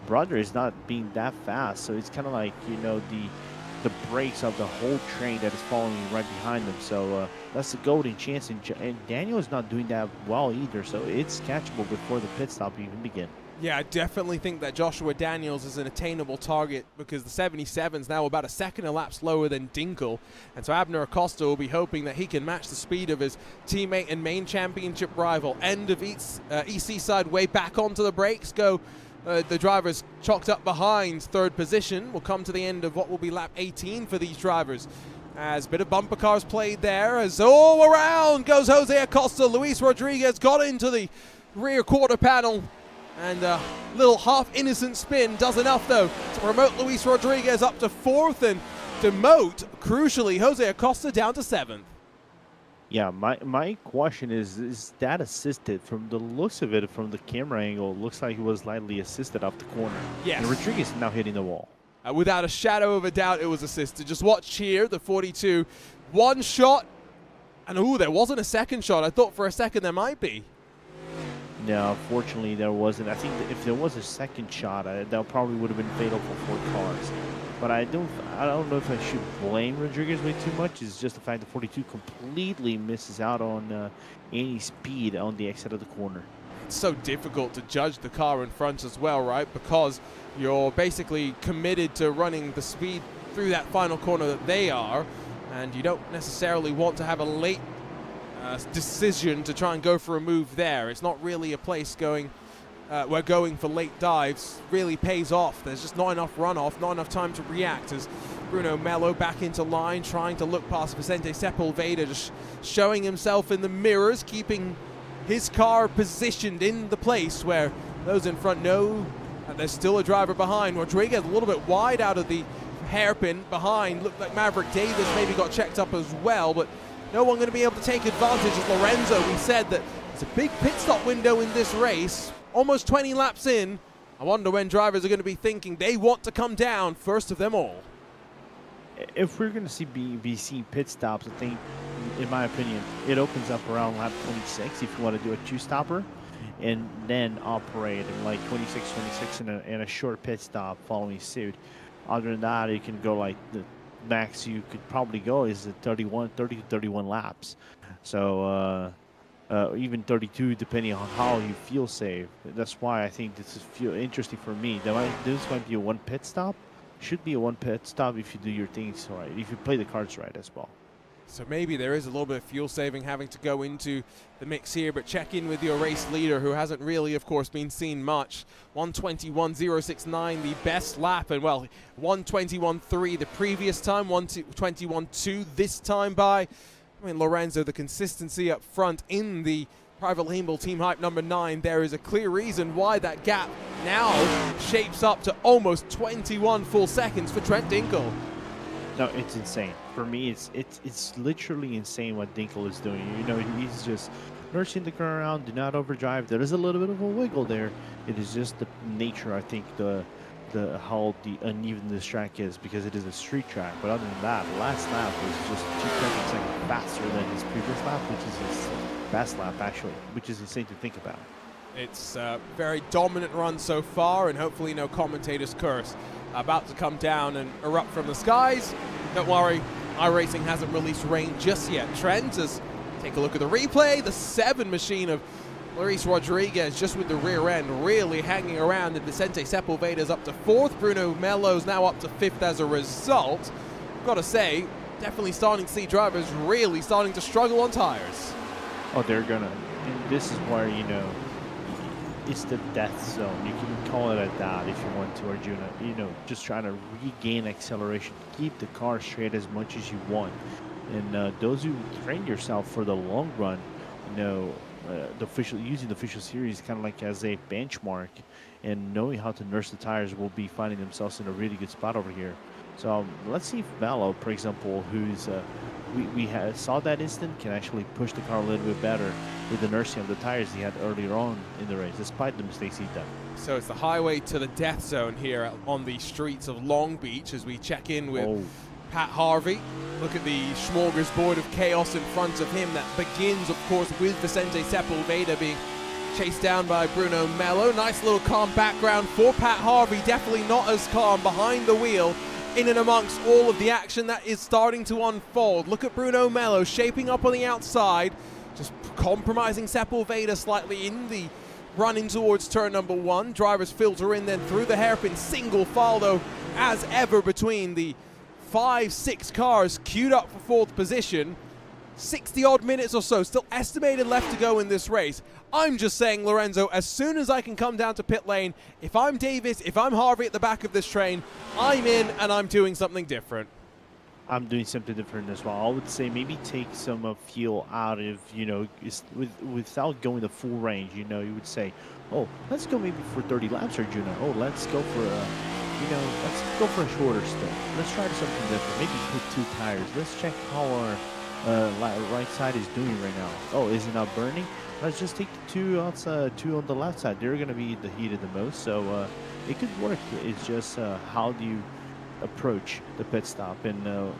brother is not being that fast, so it's kind of like, you know, the brakes of the whole train that is following right behind them. So that's the golden chance, and Daniel is not doing that well either, so it's catchable before the pit stop even begin. Yeah, I definitely think that Joshua Daniels is an attainable target, because the 77 is now about a second a lap slower than Dinkle, and so Abner Acosta will be hoping that he can match the speed of his teammate and main championship rival. End of EC side way, back onto the brakes go the drivers chalked up behind third position. We'll come to the end of what will be lap 18 for these drivers. As a bit of bumper cars played there, as all around goes Jose Acosta. Luis Rodriguez got into the rear quarter panel, and a little half-innocent spin does enough, though, to promote Luis Rodriguez up to 4th and demote, crucially, Jose Acosta down to 7th. Yeah, my question is that assisted? From the looks of it, from the camera angle, it looks like he was lightly assisted off the corner. Yes. And Rodriguez now hitting the wall. Without a shadow of a doubt, it was assisted. Just watch here, the 42. One shot, and ooh, there wasn't a second shot. I thought for a second there might be. No, fortunately there wasn't. I think that if there was a second shot, that probably would have been fatal for 4 cars. But I don't know if I should blame Rodriguez way too much. It's just the fact that 42 completely misses out on any speed on the exit of the corner. It's so difficult to judge the car in front as well, right? Because you're basically committed to running the speed through that final corner that they are, and you don't necessarily want to have a late decision to try and go for a move there. It's not really a place where going for late dives really pays off. There's just not enough runoff, not enough time to react, as Bruno Mello back into line, trying to look past Vicente Sepulveda, just showing himself in the mirrors, keeping his car positioned in the place where those in front know that there's still a driver behind. Rodriguez a little bit wide out of the hairpin behind. Looked like Maverick Davis maybe got checked up as well, but no one going to be able to take advantage of Lorenzo. We said that it's a big pit stop window in this race. Almost 20 laps in. I wonder when drivers are going to be thinking they want to come down first of them all. If we're going to be seeing pit stops, I think, in my opinion, it opens up around lap 26 if you want to do a 2-stopper, and then operate in like 26 in a short pit stop following suit. Other than that, you can go like the max you could probably go is 30 to 31 laps. So even 32, depending on how you feel safe. That's why I think this is interesting for me. This might be a 1 pit stop. Should be a 1 pit stop if you do your things right, if you play the cards right as well. So maybe there is a little bit of fuel saving having to go into the mix here, but check in with your race leader, who hasn't really, of course, been seen much. 1:21.069, the best lap, and well, 1:21.3 the previous time, 1:21.2 this time by. I mean, Lorenzo, the consistency up front in the Private Label Team Hype number 9, there is a clear reason why that gap now shapes up to almost 21 full seconds for Trent Dinkel. No, it's insane. For me, it's literally insane what Dinkel is doing. You know, he's just nursing the car around, do not overdrive. There is a little bit of a wiggle there. It is just the nature, I think, how the uneven this track is, because it is a street track. But other than that, last lap was just 2 seconds faster than his previous lap, which is his best lap, actually, which is insane to think about. It's a very dominant run so far, and hopefully no commentator's curse about to come down and erupt from the skies. Don't worry, iRacing hasn't released rain just yet. Trent, take a look at the replay. The 7 machine of Luis Rodriguez just with the rear end really hanging around, and Vicente Sepulveda's up to 4th. Bruno Mello's now up to 5th as a result. Got to say, definitely starting to see drivers really starting to struggle on tires. Oh, they're gonna. And this is where, you know, it's the death zone. You can call it that if you want to, Arjuna. You know, just trying to regain acceleration, keep the car straight as much as you want. And those who train yourself for the long run, you know, using the official series kind of like as a benchmark, and knowing how to nurse the tires, will be finding themselves in a really good spot over here. So let's see if Mello, for example, who's we saw that instant, can actually push the car a little bit better with the nursing of the tires he had earlier on in the race, despite the mistakes he'd done. So it's the highway to the death zone here on the streets of Long Beach as we check in with Pat Harvey. Look at the smorgasbord of chaos in front of him that begins, of course, with Vicente Sepulveda being chased down by Bruno Mello. Nice little calm background for Pat Harvey. Definitely not as calm behind the wheel, in and amongst all of the action that is starting to unfold. Look at Bruno Mello shaping up on the outside, just compromising Sepulveda slightly in the run in towards turn number 1. Drivers filter in then through the hairpin, single file though, as ever, between the 5-6 cars queued up for 4th position. 60-odd minutes or so, still estimated left to go in this race. I'm just saying, Lorenzo, as soon as I can come down to pit lane, if I'm Davis, if I'm Harvey at the back of this train, I'm in and I'm doing something different. I'm doing something different as well. I would say maybe take some fuel out of, without going the full range. You would say, oh, let's go maybe for 30 laps, Arjuna. Oh, let's go for let's go for a shorter stint. Let's try something different. Maybe put 2 tires. Let's check how our right side is doing right now. Oh, is it not burning? Let's just take the 2 outside, 2 on the left side. They're going to be the heated the most, so it could work. It's just how do you approach the pit stop and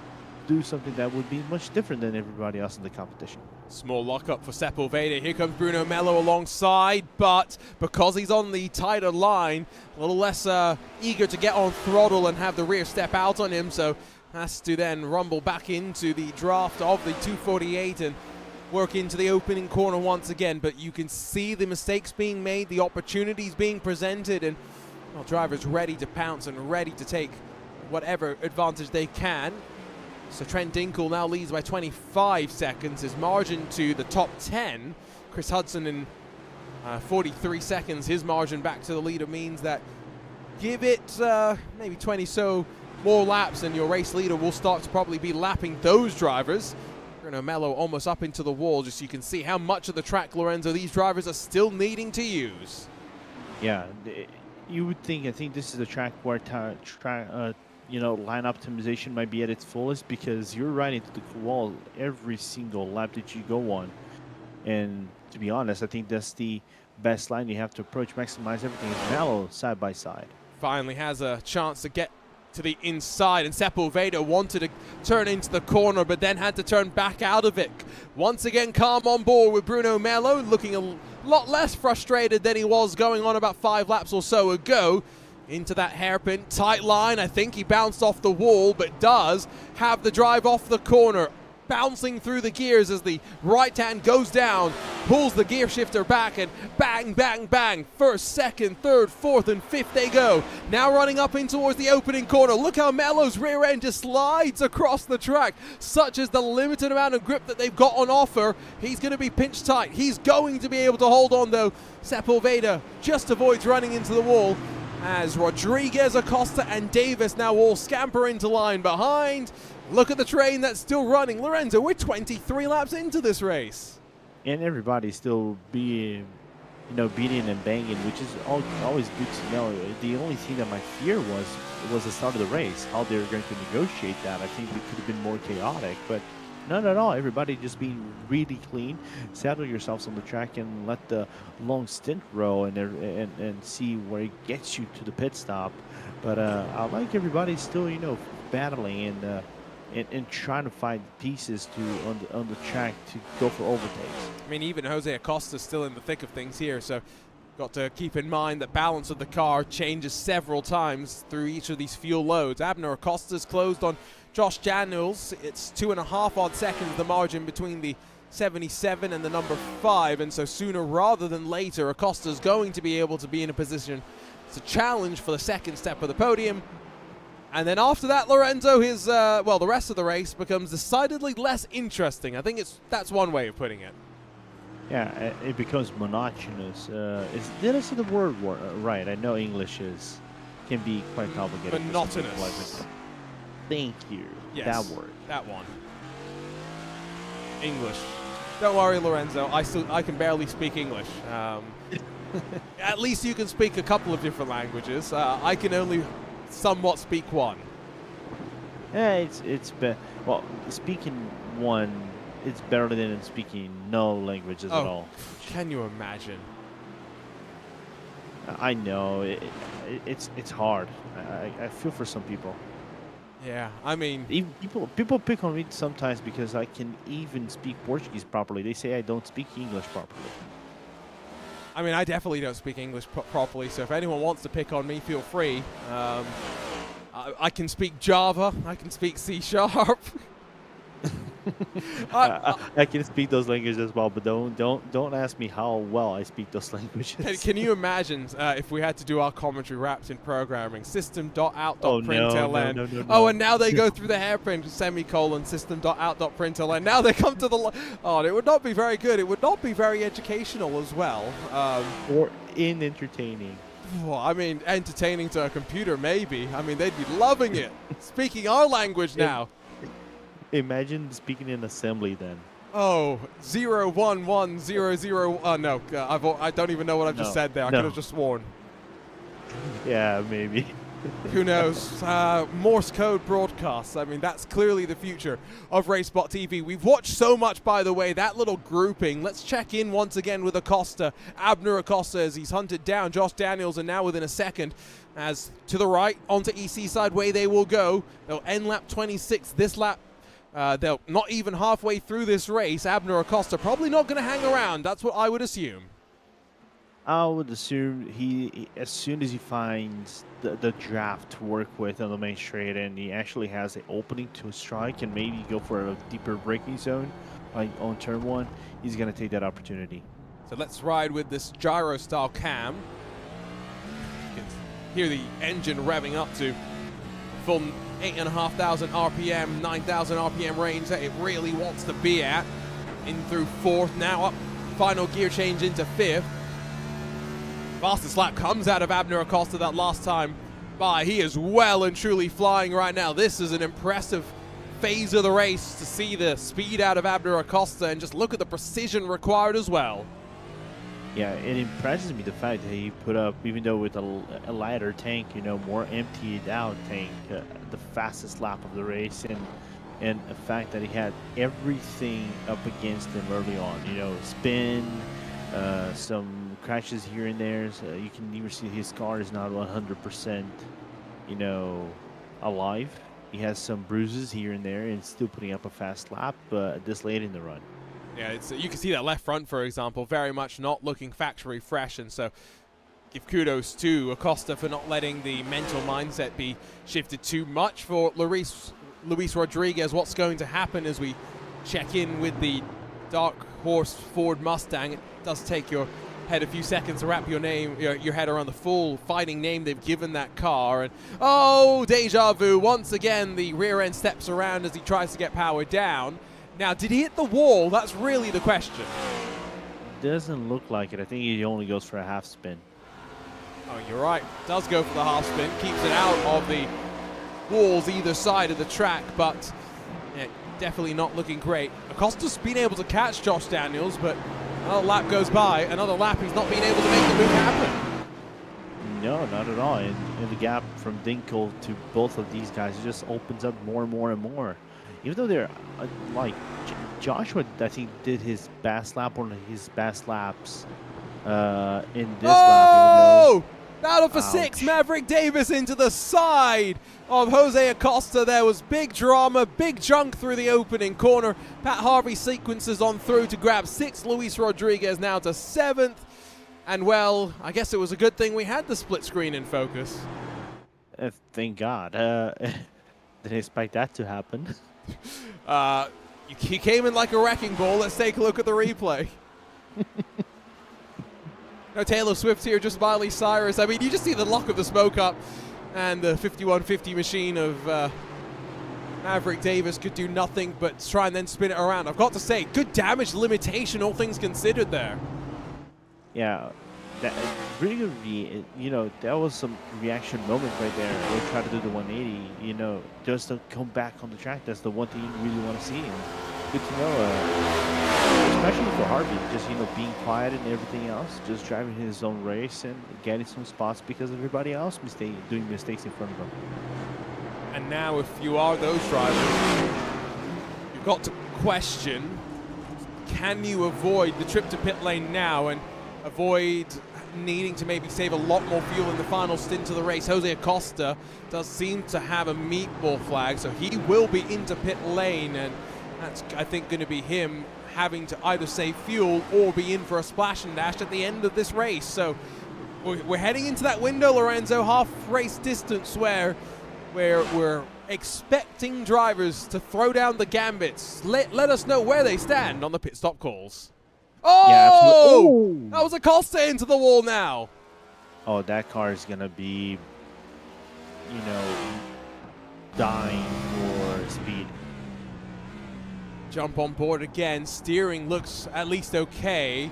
do something that would be much different than everybody else in the competition. Small lockup for Sepulveda. Here comes Bruno Mello alongside, but because he's on the tighter line, a little less eager to get on throttle and have the rear step out on him, so has to then rumble back into the draft of the 248 and work into the opening corner once again. But you can see the mistakes being made, the opportunities being presented, and well, drivers ready to pounce and ready to take whatever advantage they can. So Trent Dinkle now leads by 25 seconds. His margin to the top 10, Chris Hudson in 43 seconds. His margin back to the leader means that give it maybe 20 so more laps and your race leader will start to probably be lapping those drivers. Bruno Mello almost up into the wall, just so you can see how much of the track, Lorenzo, these drivers are still needing to use. Yeah, you would think, I think this is a track where line optimization might be at its fullest, because you're right into the wall every single lap that you go on. And to be honest, I think that's the best line you have to approach, maximize everything. Is Mello side by side. Finally has a chance to get to the inside, and Sepulveda wanted to turn into the corner but then had to turn back out of it. Once again, calm on board with Bruno Mello, looking a lot less frustrated than he was going on about 5 laps or so ago. Into that hairpin, tight line. I think he bounced off the wall, but does have the drive off the corner. Bouncing through the gears as the right hand goes down, pulls the gear shifter back, and bang, bang, bang. First, second, third, fourth, and fifth they go. Now running up in towards the opening corner. Look how Mello's rear end just slides across the track. Such is the limited amount of grip that they've got on offer. He's going to be pinched tight. He's going to be able to hold on, though. Sepulveda just avoids running into the wall, as Rodriguez, Acosta, and Davis now all scamper into line behind. Look at the train that's still running. Lorenzo, we're 23 laps into this race. And everybody's still beating and banging, which is always good to know. The only thing that my fear was the start of the race, how they were going to negotiate that. I think it could have been more chaotic, but not at all. Everybody just being really clean. Settle yourselves on the track and let the long stint roll and see where it gets you to the pit stop. But I like everybody still, battling and trying to find pieces on the track to go for overtakes. I mean, even Jose Acosta's still in the thick of things here, so got to keep in mind that balance of the car changes several times through each of these fuel loads. Abner Acosta's closed on Josh Daniels. It's 2.5 odd seconds the margin between the 77 and the number 5, and so sooner rather than later, Acosta's going to be able to be in a position to challenge for the second step of the podium. And then after that, Lorenzo, his the rest of the race becomes decidedly less interesting. I think that's one way of putting it. Yeah, it becomes monotonous. Did I say the word right? I know English can be quite complicated. Monotonous. Thank you. Yes, that word. That one. English. Don't worry, Lorenzo. I can barely speak English. At least you can speak a couple of different languages. I can only somewhat speak one. Yeah, well, speaking one, it's better than speaking no languages at all. Can you imagine? I know it's hard. I feel for some people. Yeah, I mean, even people pick on me sometimes because I can even speak Portuguese properly. They say I don't speak English properly. I mean, I definitely don't speak English properly, so if anyone wants to pick on me, feel free. I can speak Java. I can speak C#. I can speak those languages as well, but don't ask me how well I speak those languages. Can you imagine if we had to do our commentary wrapped in programming? System.out.println. Oh, no. Oh, and now they go through the hairpin semicolon system.out.println. Now they come to the. Oh, it would not be very good. It would not be very educational as well. Or entertaining. Well, I mean, entertaining to a computer, maybe. I mean, they'd be loving it. Speaking our language now. Imagine speaking in assembly then. Oh, 01100. No, I don't even know what I've just said there. I could have just sworn. Yeah, maybe. Who knows? Morse code broadcasts. I mean, that's clearly the future of RaceSpotTV. We've watched so much, by the way, that little grouping. Let's check in once again with Acosta. Abner Acosta, as he's hunted down Josh Daniels, and now within a second, as to the right, onto EC side way they will go. They'll end lap 26 this lap. They're not even halfway through this race. Abner Acosta probably not going to hang around. That's what I would assume. I would assume he as soon as he finds the draft to work with on the main straight, and he actually has an opening to strike and maybe go for a deeper braking zone like on turn 1, he's going to take that opportunity. So let's ride with this gyro-style cam. You can hear the engine revving up to full 8,500 RPM, 9,000 RPM range that it really wants to be at. In through 4th, now up, final gear change into 5th. Fastest lap comes out of Abner Acosta that last time by. He is well and truly flying right now. This is an impressive phase of the race to see the speed out of Abner Acosta, and just look at the precision required as well. Yeah, it impresses me the fact that he put up, even though with a lighter tank, more emptied out tank, the fastest lap of the race, and the fact that he had everything up against him early on, spin, some crashes here and there, so you can even see his car is not 100%, alive. He has some bruises here and there and still putting up a fast lap this late in the run. Yeah, you can see that left front, for example, very much not looking factory fresh, and so give kudos to Acosta for not letting the mental mindset be shifted too much for Luis Rodriguez. What's going to happen as we check in with the Dark Horse Ford Mustang? It does take your head a few seconds to wrap your head around the full fighting name they've given that car. And oh, deja vu. Once again, the rear end steps around as he tries to get power down. Now, did he hit the wall? That's really the question. Doesn't look like it. I think he only goes for a half spin. Oh, you're right. Does go for the half spin. Keeps it out of the walls either side of the track, but yeah, definitely not looking great. Acosta's been able to catch Josh Daniels, but another lap goes by. Another lap he's not being able to make the move happen. No, not at all. And the gap from Dinkel to both of these guys just opens up more and more and more. Even though they're like Joshua, I think did his best lap, one of his best laps in this lap. Oh! Battle for 6, Maverick Davis into the side of Jose Acosta. There was big drama, big junk through the opening corner. Pat Harvey sequences on through to grab 6th. Luis Rodriguez now to 7th. And well, I guess it was a good thing we had the split screen in focus. Thank God. Didn't expect that to happen. He came in like a wrecking ball. Let's take a look at the replay. No Taylor Swift here, just Miley Cyrus. I mean, you just see the lock of the smoke up, and the 5150 machine of Maverick Davis could do nothing but try and then spin it around. I've got to say, good damage limitation, all things considered there. Yeah, that really good. That was some reaction moment right there. They tried to do the 180. Just to come back on the track. That's the one thing you really want to see. And good to know, especially for Harvey, just being quiet and everything else, just driving his own race and getting some spots because everybody else doing mistakes in front of him. And now, if you are those drivers, you've got to question: can you avoid the trip to pit lane now and avoid needing to maybe save a lot more fuel in the final stint of the race? Jose Acosta does seem to have a meatball flag, so he will be into pit lane, and that's, I think, going to be him having to either save fuel or be in for a splash and dash at the end of this race. So we're heading into that window, Lorenzo, half race distance, where where we're expecting drivers to throw down the gambits. Let us know where they stand on the pit stop calls. Oh! Yeah, That was a Costa into the wall now. Oh, that car is going to be, you know, dying for speed. Jump on board again. Steering looks at least okay.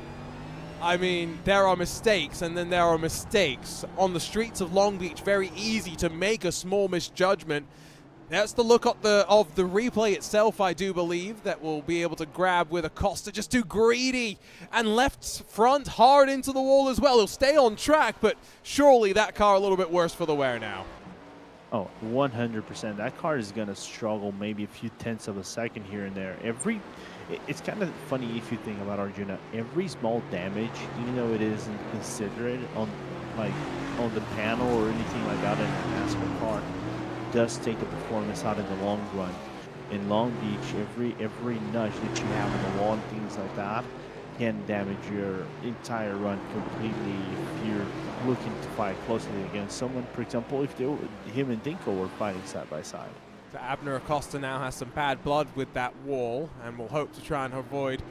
I mean, there are mistakes, and then there are mistakes. On the streets of Long Beach, very easy to make a small misjudgment. That's the look of the replay itself, I do believe, that we'll be able to grab with Acosta. Just too greedy, and left front hard into the wall as well. He'll stay on track, but surely that car a little bit worse for the wear now. Oh, 100%. That car is going to struggle maybe a few tenths of a second here and there. It's kind of funny if you think about Arjuna. Every small damage, even though it isn't considered on the panel or anything like that in a NASCAR car, does take the performance out in the long run. In Long Beach, every nudge that you have in the wall and things like that can damage your entire run completely if you're looking to fight closely against someone. For example, if him and Dinko were fighting side by side. So Abner Acosta now has some bad blood with that wall, and will hope to try and avoid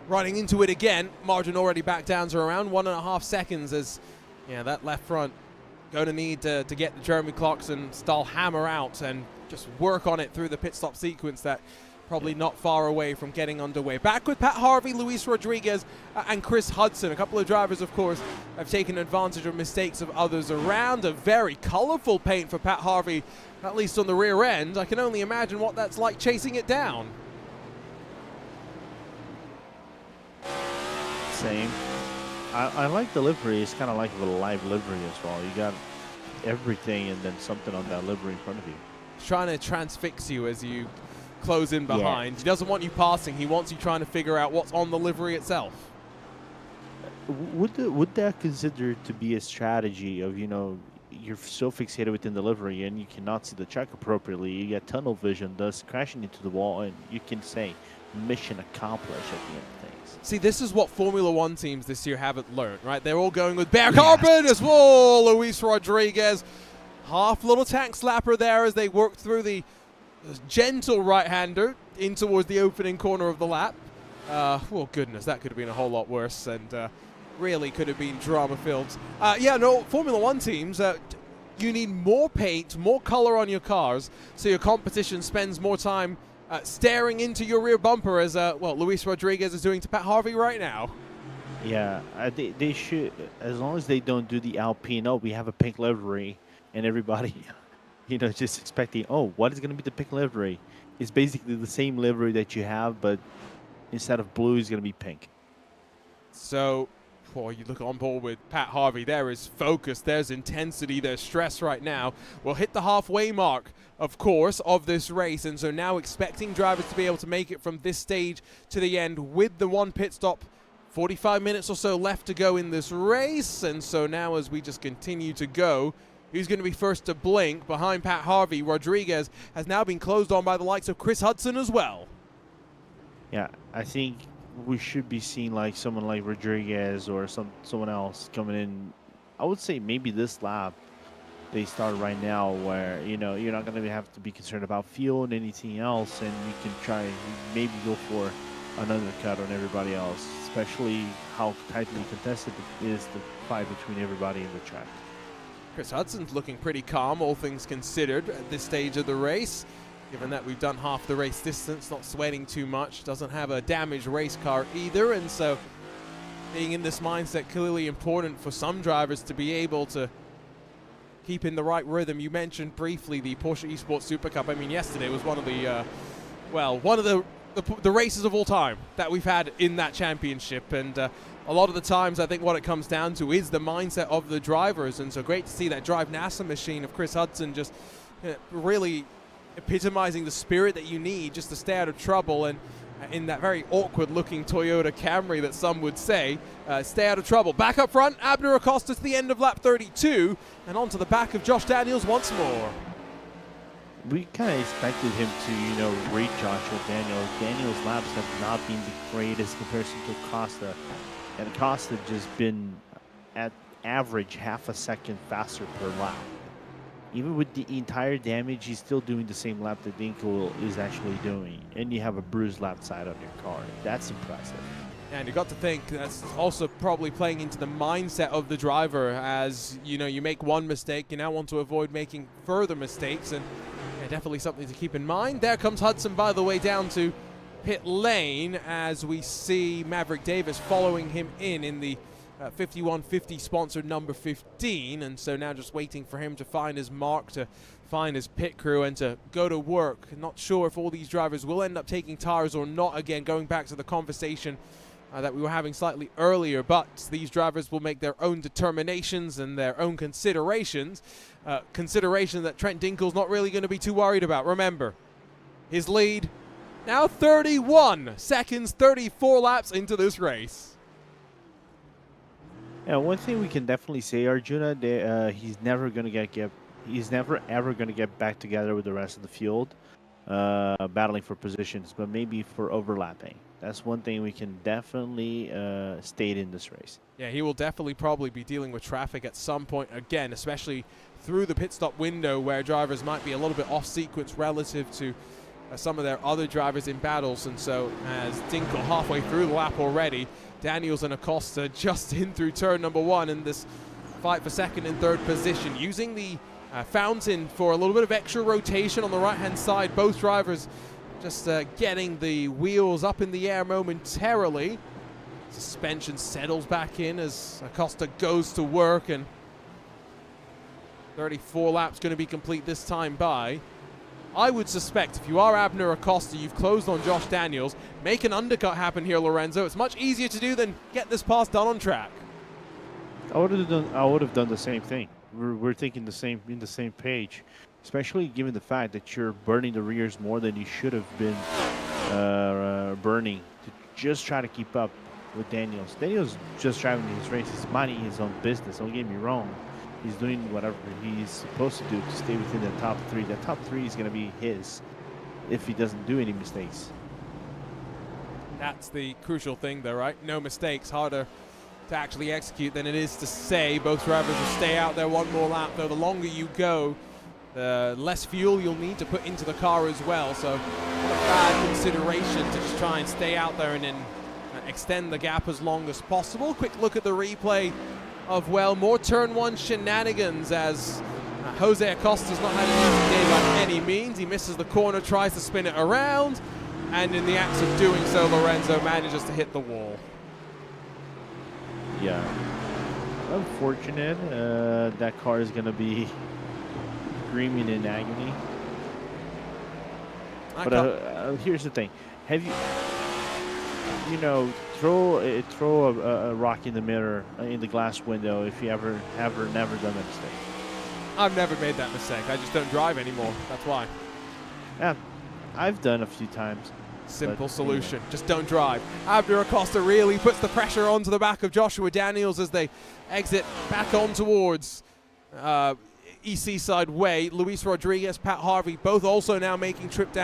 running into it again. Margin already back down to around 1.5 seconds as that left front going to need to get the Jeremy Clarkson style hammer out and just work on it through the pit stop sequence. That probably not far away from getting underway. Back with Pat Harvey, Luis Rodriguez, and Chris Hudson. A couple of drivers, of course, have taken advantage of mistakes of others around. A very colorful paint for Pat Harvey, at least on the rear end. I can only imagine what that's like chasing it down. Same. I like the livery. It's kind of like a live livery as well. You got everything and then something on that livery in front of you. He's trying to transfix you as you close in behind. He doesn't want you passing. He wants you trying to figure out what's on the livery itself. Would that consider to be a strategy of, you're so fixated within the livery and you cannot see the track appropriately, you get tunnel vision, thus crashing into the wall, and you can say mission accomplished at the end of things. See, this is what Formula One teams this year haven't learned, right? They're all going with bare carbon as well. Luis Rodriguez, half little tank slapper there as they work through the gentle right-hander in towards the opening corner of the lap. Well, goodness, that could have been a whole lot worse, and really could have been drama-filled. Formula One teams, you need more paint, more color on your cars, so your competition spends more time staring into your rear bumper, as Luis Rodriguez is doing to Pat Harvey right now. Yeah, they should, as long as they don't do the Alpine, we have a pink livery, and everybody just expecting, what is going to be the pink livery? It's basically the same livery that you have, but instead of blue, it's going to be pink. So, you look on board with Pat Harvey. There is focus, there's intensity, there's stress right now. We'll hit the halfway mark, of course, of this race, and so now expecting drivers to be able to make it from this stage to the end with the one pit stop. 45 minutes or so left to go in this race, and so now as we just continue to go, who's going to be first to blink? Behind Pat Harvey, Rodriguez has now been closed on by the likes of Chris Hudson as well. Yeah, I think we should be seeing like someone like Rodriguez or someone else coming in. I would say maybe this lap they start right now, where you're not going to have to be concerned about fuel and anything else, and you can try maybe go for an undercut on everybody else, especially how tightly contested it is the fight between everybody in the track. Chris Hudson's looking pretty calm, all things considered, at this stage of the race. Given that we've done half the race distance, not sweating too much, doesn't have a damaged race car either, and so being in this mindset clearly important for some drivers to be able to keep in the right rhythm. You mentioned briefly the Porsche Esports Super Cup. I mean, yesterday was one of the races of all time that we've had in that championship, and a lot of the times I think what it comes down to is the mindset of the drivers, and so great to see that Drive NASA machine of Chris Hudson just really epitomizing the spirit that you need just to stay out of trouble, and in that very awkward looking Toyota Camry that some would say, stay out of trouble. Back up front, Abner Acosta to the end of lap 32 and onto the back of Josh Daniels once more. We kind of expected him to, reach Joshua Daniels. Daniels' laps have not been the greatest comparison to Acosta, and Acosta just been at average half a second faster per lap. even with the entire damage, he's still doing the same lap that Dinkel is actually doing. And you have a bruised left side on your car. That's impressive. And you got to think that's also probably playing into the mindset of the driver, as you know, you make one mistake, you now want to avoid making further mistakes, and yeah, definitely something to keep in mind. There comes Hudson, by the way, down to pit lane, as we see Maverick Davis following him in the 5150 sponsored number 15, and so now just waiting for him to find his mark, to find his pit crew, and to go to work. Not sure if all these drivers will end up taking tires or not. Again, going back to the conversation that we were having slightly earlier, but these drivers will make their own determinations and their own considerations. Consideration that Trent Dinkel's not really going to be too worried about. Remember, his lead now 31 seconds, 34 laps into this race. Yeah, one thing we can definitely say, Arjuna, he's never going to he's never ever going to get back together with the rest of the field, battling for positions, but maybe for overlapping. That's one thing we can definitely state in this race. Yeah, he will definitely probably be dealing with traffic at some point again, especially through the pit stop window, where drivers might be a little bit off sequence relative to some of their other drivers in battles. And so as Dinkel halfway through the lap already, Daniels and Acosta just in through turn number 1 in this fight for second and third position, using the fountain for a little bit of extra rotation on the right hand side. Both drivers just getting the wheels up in the air momentarily. Suspension settles back in as Acosta goes to work, and 34 laps going to be complete this time by. I would suspect if you are Abner Acosta, you've closed on Josh Daniels. Make an undercut happen here, Lorenzo. It's much easier to do than get this pass done on track. I would have done the same thing. We're thinking in the same page, especially given the fact that you're burning the rears more than you should have been burning to just try to keep up with Daniels. Daniels just driving his race, his money, his own business. Don't get me wrong. He's doing whatever he's supposed to do to stay within the top 3. The top 3 is going to be his if he doesn't do any mistakes. That's the crucial thing though, right? No mistakes. Harder to actually execute than it is to say. Both drivers will stay out there one more lap, though. The longer you go, the less fuel you'll need to put into the car as well. So not a bad consideration to just try and stay out there and then extend the gap as long as possible. Quick look at the replay of, well, more turn 1 shenanigans, as Jose Acosta's not had an easy day by any means. He misses the corner, tries to spin it around, and in the act of doing so, Lorenzo manages to hit the wall. Yeah, unfortunate. That car is going to be screaming in agony. But here's the thing: have you know, throw a rock in the mirror in the glass window if you ever never done that mistake? I've never made that mistake. I just don't drive anymore. That's why. Yeah, I've done a few times. Simple solution. Just don't drive. Abner Acosta really puts the pressure onto the back of Joshua Daniels as they exit back on towards EC side way. Luis Rodriguez, Pat Harvey, both also now making trips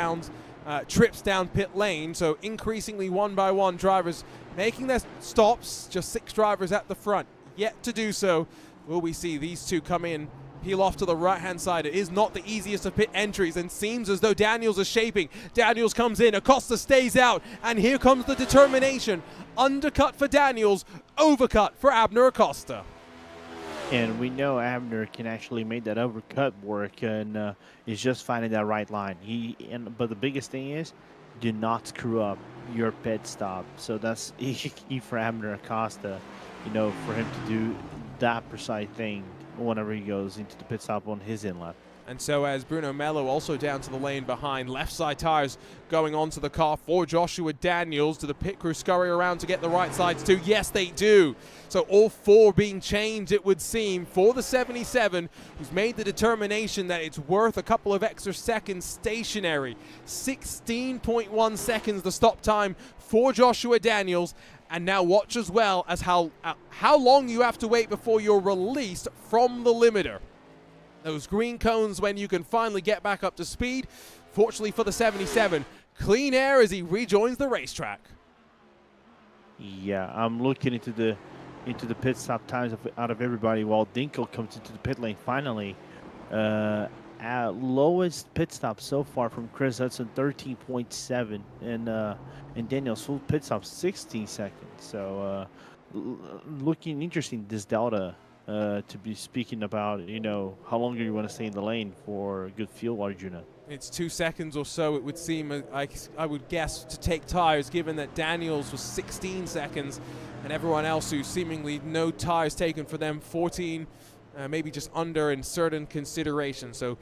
down pit lane. So increasingly one by one drivers making their stops. Just 6 drivers at the front yet to do so. Will we see these two come in, peel off to the right-hand side? It is not the easiest of pit entries, and seems as though Daniels is shaping. Daniels comes in, Acosta stays out, and here comes the determination. Undercut for Daniels, overcut for Abner Acosta. And we know Abner can actually make that overcut work, and is just finding that right line. But the biggest thing is, do not screw up your pit stop. So that's key for Abner Acosta, you know, for him to do that precise thing whenever he goes into the pit stop on his inlet. And so as Bruno Mello also down to the lane behind, left side tires going onto the car for Joshua Daniels. Do the pit crew scurry around to get the right sides too? Yes, they do. So all 4 being changed, it would seem, for the 77, who's made the determination that it's worth a couple of extra seconds stationary. 16.1 seconds the stop time for Joshua Daniels. And now watch as well as how long you have to wait before you're released from the limiter. Those green cones when you can finally get back up to speed. Fortunately for the 77, clean air as he rejoins the racetrack. Yeah, I'm looking into the pit stop times out of everybody while Dinkel comes into the pit lane finally. Lowest pit stop so far from Chris Hudson, 13.7, and Daniel's full pit stop 16 seconds. So looking interesting, this delta, to be speaking about, how long do you want to stay in the lane for a good fuel, Arjuna? It's 2 seconds or so, it would seem, I would guess, to take tires, given that Daniels was 16 seconds and everyone else who seemingly no tires taken for them, 14, maybe just under in certain considerations. So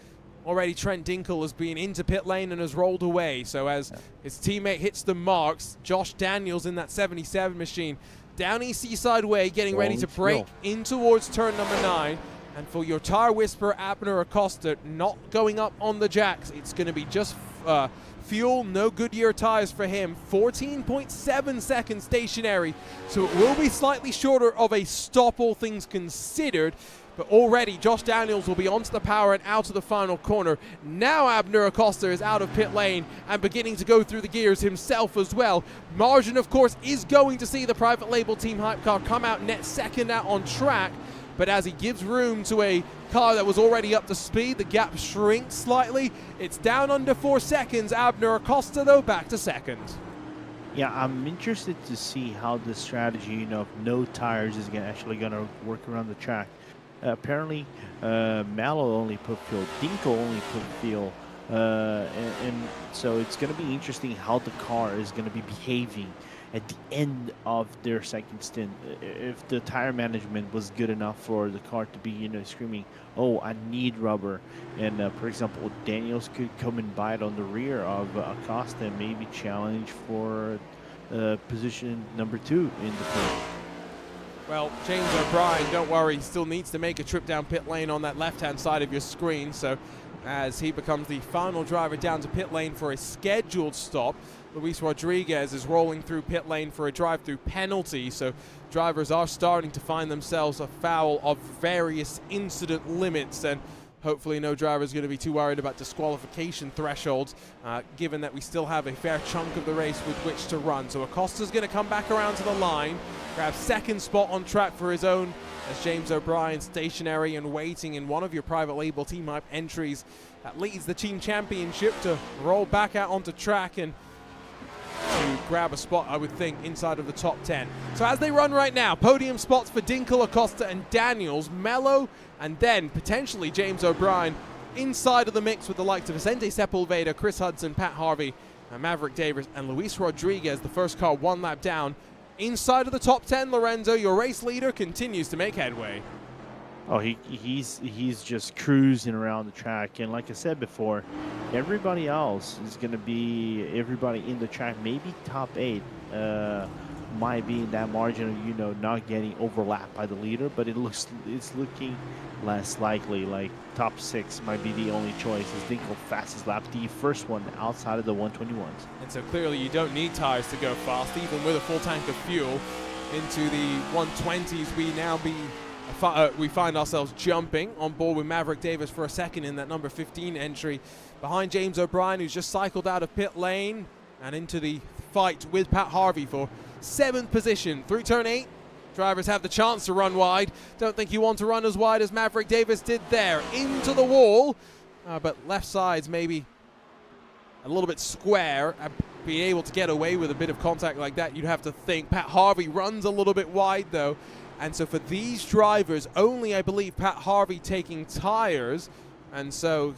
already Trent Dinkel has been into pit lane and has rolled away. So as his teammate hits the marks, Josh Daniels in that 77 machine down East Seaside Way, getting ready to break in towards turn number 9. And for your tire whisperer, Abner Acosta, not going up on the jacks. It's going to be just fuel, no Goodyear tires for him. 14.7 seconds stationary. So it will be slightly shorter of a stop, all things considered. But already Josh Daniels will be onto the power and out of the final corner. Now Abner Acosta is out of pit lane and beginning to go through the gears himself as well. Margin, of course, is going to see the private label Team Hype car come out net second out on track. But as he gives room to a car that was already up to speed, the gap shrinks slightly. It's down under 4 seconds. Abner Acosta, though, back to second. Yeah, I'm interested to see how the strategy, of no tires is actually going to work around the track. Apparently, Mallow only put fuel, Dinkel only put fuel, and so it's going to be interesting how the car is going to be behaving at the end of their second stint. If the tire management was good enough for the car to be, screaming, "Oh, I need rubber," and for example, Daniels could come and bite on the rear of Acosta and maybe challenge for position number 2 in the pool. Well, James O'Brien, don't worry, he still needs to make a trip down pit lane on that left-hand side of your screen. So as he becomes the final driver down to pit lane for a scheduled stop, Luis Rodriguez is rolling through pit lane for a drive-through penalty. So drivers are starting to find themselves afoul of various incident limits, and hopefully no driver is going to be too worried about disqualification thresholds, given that we still have a fair chunk of the race with which to run. So Acosta's going to come back around to the line, grab second spot on track for his own, as James O'Brien stationary and waiting in one of your private label Team Hype entries that leads the team championship to roll back out onto track and to grab a spot, I would think, inside of the top 10. So as they run right now, podium spots for Dinkel, Acosta and Daniels, Mello, and then potentially James O'Brien inside of the mix with the likes of Vicente Sepulveda, Chris Hudson, Pat Harvey, Maverick Davis and Luis Rodriguez, the first car one lap down. Inside of the top 10, Lorenzo, your race leader, continues to make headway. Oh, he's just cruising around the track, and like I said before, everybody else is going to be everybody in the track, maybe top 8 might be in that margin of not getting overlapped by the leader, but it's looking less likely. Like top 6 might be the only choice. As Dinkel fastest lap, the first one outside of the 121s. And so clearly you don't need tires to go fast, even with a full tank of fuel. Into the 120s, we find ourselves jumping on board with Maverick Davis for a second in that number 15 entry, behind James O'Brien, who's just cycled out of pit lane and into the fight with Pat Harvey for 7th position. Through turn 8, drivers have the chance to run wide. Don't think you want to run as wide as Maverick Davis did there. Into the wall, but left side's maybe a little bit square. Be able to get away with a bit of contact like that, you'd have to think. Pat Harvey runs a little bit wide though. And so for these drivers, only I believe Pat Harvey taking tires. And so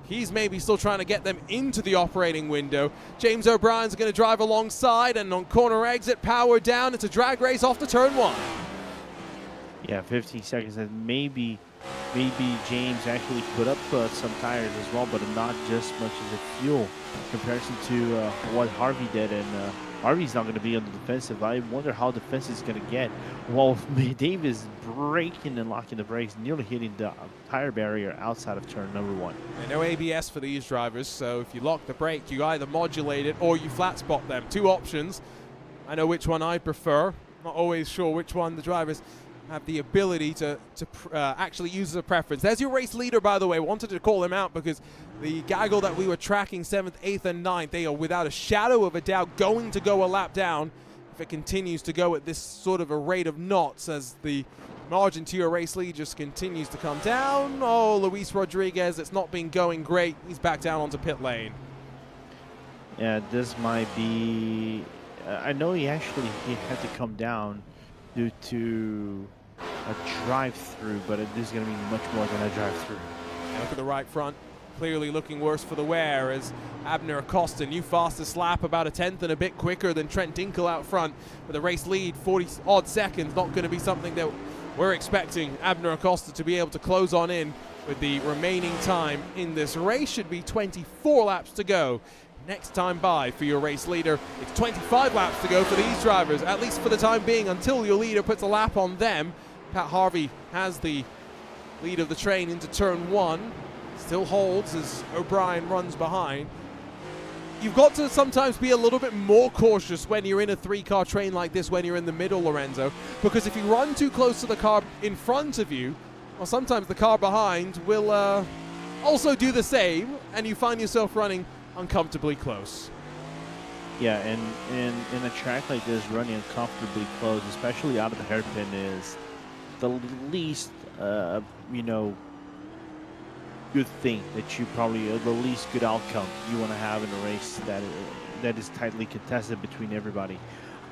he's maybe still trying to get them into the operating window. James O'Brien's going to drive alongside, and on corner exit, power down. It's a drag race off to turn 1. Yeah, 15 seconds, and maybe James actually put up some tires as well, but not just much as the fuel in comparison to what Harvey did. And Harvey's not going to be on the defensive. I wonder how defensive is going to get. While Davis braking and locking the brakes, nearly hitting the tire barrier outside of turn number 1. And no ABS for these drivers, so if you lock the brake, you either modulate it or you flat spot them. 2 options. I know which one I prefer. Not always sure which one the drivers have the ability to actually use as a preference. There's your race leader, by the way. Wanted to call him out because the gaggle that we were tracking, 7th, 8th, and 9th, they are without a shadow of a doubt going to go a lap down if it continues to go at this sort of a rate of knots, as the margin to your race lead just continues to come down. Oh, Luis Rodriguez, it's not been going great. He's back down onto pit lane. Yeah, this might be. I know he had to come down due to a drive-through, but this is going to be much more than a drive-through. And look at the right front. Clearly looking worse for the wear as Abner Acosta, new fastest lap, about a tenth and a bit quicker than Trent Dinkel out front. With a race lead, 40-odd seconds, not going to be something that we're expecting Abner Acosta to be able to close on in with the remaining time in this race. Should be 24 laps to go. Next time by for your race leader. It's 25 laps to go for these drivers, at least for the time being, until your leader puts a lap on them. Pat Harvey has the lead of the train into turn 1. Still holds as O'Brien runs behind. You've got to sometimes be a little bit more cautious when you're in a 3-car train like this, when you're in the middle, Lorenzo, because if you run too close to the car in front of you, well, sometimes the car behind will also do the same, and you find yourself running uncomfortably close. Yeah, and in a track like this, running uncomfortably close, especially out of the hairpin, is the least, good thing that you probably, the least good outcome you want to have in a race that is tightly contested between everybody.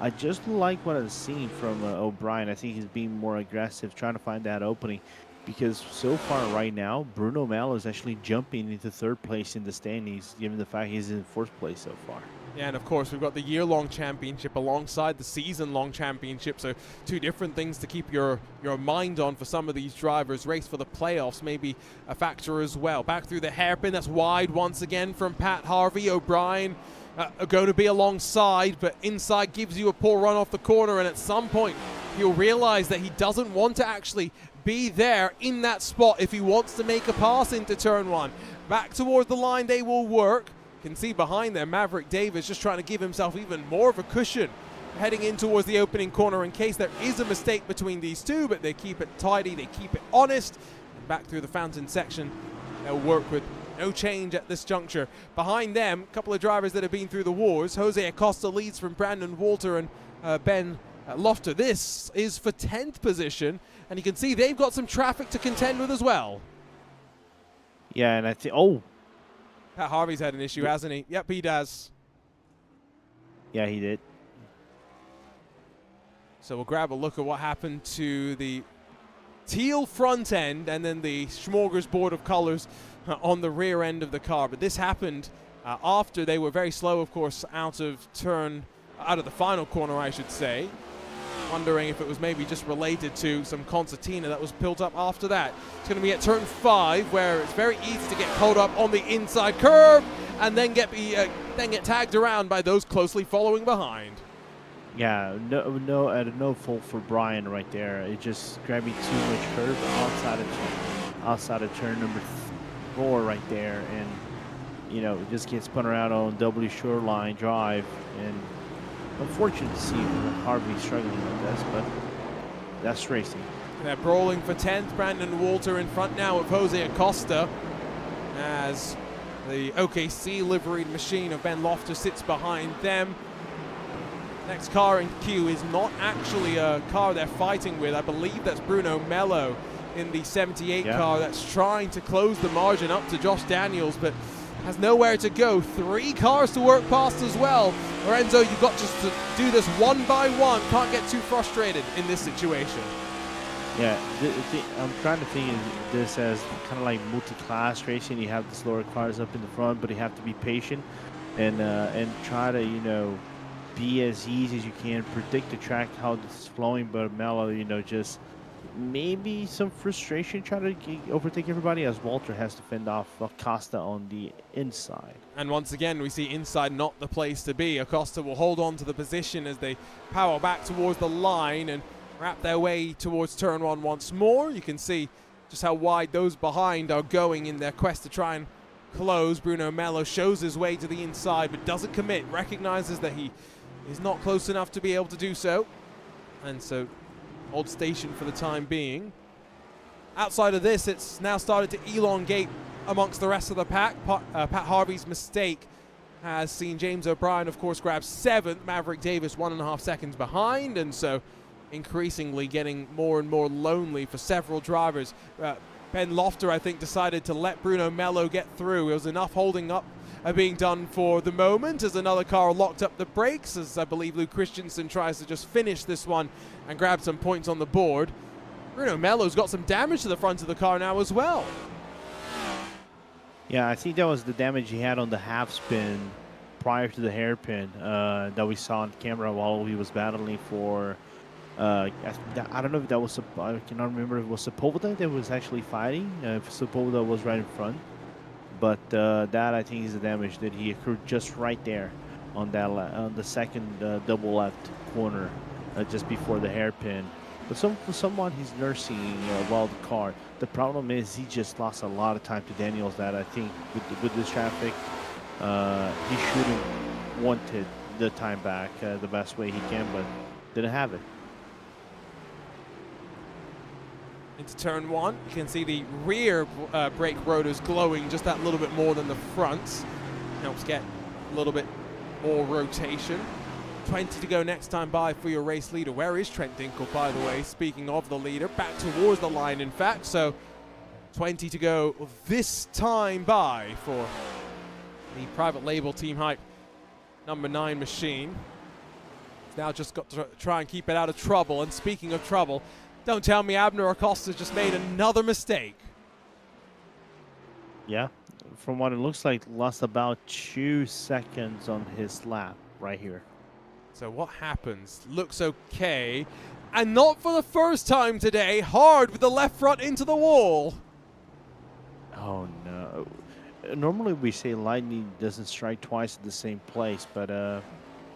I just like what I've seen from O'Brien. I think he's being more aggressive, trying to find that opening, because so far right now, Bruno Mello is actually jumping into 3rd place in the standings, given the fact he's in 4th place so far. Yeah, and of course we've got the year-long championship alongside the season-long championship, so 2 different things to keep your mind on for some of these drivers. Race for the playoffs may be a factor as well. Back through the hairpin, that's wide once again from Pat Harvey. O'Brien going to be alongside, but inside gives you a poor run off the corner, and at some point you'll realize that he doesn't want to actually be there in that spot if he wants to make a pass into turn 1. Back towards the line they will work. Can see behind there Maverick Davis just trying to give himself even more of a cushion heading in towards the opening corner in case there is a mistake between these two, but they keep it tidy, they keep it honest. And back through the fountain section, they'll work with no change at this juncture. Behind them, a couple of drivers that have been through the wars. Jose Acosta leads from Brandon Walter and Ben Lofter. This is for 10th position, and you can see they've got some traffic to contend with as well. Yeah, and I think, Pat Harvey's had an issue, hasn't he? Yep, he does. Yeah, he did. So we'll grab a look at what happened to the teal front end and then the smorgasbord of colors on the rear end of the car. But this happened after they were very slow, of course, out of the final corner, I should say. Wondering if it was maybe just related to some concertina that was built up after that. It's going to be at turn 5, where it's very easy to get caught up on the inside curve and then get tagged around by those closely following behind. Yeah, no fault for Brian right there. It just grabbing too much curve outside of turn number 4 right there, and it just gets spun around on W Shoreline Drive, and unfortunate to see Harvey struggling with this, but that's racing. They're brawling for 10th. Brandon Walter in front now of Jose Acosta as the OKC liveried machine of Ben Lofter sits behind them. Next car in queue is not actually a car they're fighting with. I believe that's Bruno Mello in the 78 car that's trying to close the margin up to Josh Daniels, but has nowhere to go. 3 cars to work past as well. Lorenzo, you've got just to do this one by one. Can't get too frustrated in this situation. Yeah, I'm trying to think of this as kind of like multi-class racing. You have the slower cars up in the front, but you have to be patient and try to, be as easy as you can, predict the track, how it's flowing, but Mello, just maybe some frustration trying to overtake everybody, as Walter has to fend off Acosta on the inside. And once again, we see inside not the place to be. Acosta will hold on to the position as they power back towards the line and wrap their way towards turn 1 once more. You can see just how wide those behind are going in their quest to try and close. Bruno Mello shows his way to the inside but doesn't commit, recognizes that he is not close enough to be able to do so, and so hold station for the time being. Outside of this, it's now started to elongate amongst the rest of the pack. Pat Harvey's mistake has seen James O'Brien, of course, grab 7th. Maverick Davis 1.5 seconds behind, and so increasingly getting more and more lonely for several drivers. Ben Lofter, I think, decided to let Bruno Mello get through. It was enough holding up being done for the moment as another car locked up the brakes, as I believe Luke Christensen tries to just finish this one and grab some points on the board. Bruno Mello's got some damage to the front of the car now as well. Yeah, I think that was the damage he had on the half spin prior to the hairpin that we saw on camera while he was battling for. I don't know if that was, I cannot remember if it was Sepulveda that was actually fighting, if Sepulveda was right in front. But that, I think, is the damage that he accrued just right there on that on the second double left corner just before the hairpin. But for someone he's nursing while the car, the problem is he just lost a lot of time to Daniels. That I think with this traffic, he should have wanted the time back the best way he can, but didn't have it. Into turn one, you can see the rear brake rotors glowing just that little bit more than the fronts. Helps get a little bit more rotation. 20 to go next time by for your race leader. Where is Trent Dinkel, by the way? Speaking of the leader, back towards the line, in fact. So 20 to go this time by for the private label Team Hype number 9 machine. Now just got to try and keep it out of trouble. And speaking of trouble, don't tell me Abner Acosta just made another mistake. Yeah, from what it looks like, lost about 2 seconds on his lap right here. So what happens? Looks okay. And not for the first time today. Hard with the left front into the wall. Oh, no. Normally we say lightning doesn't strike twice at the same place, but,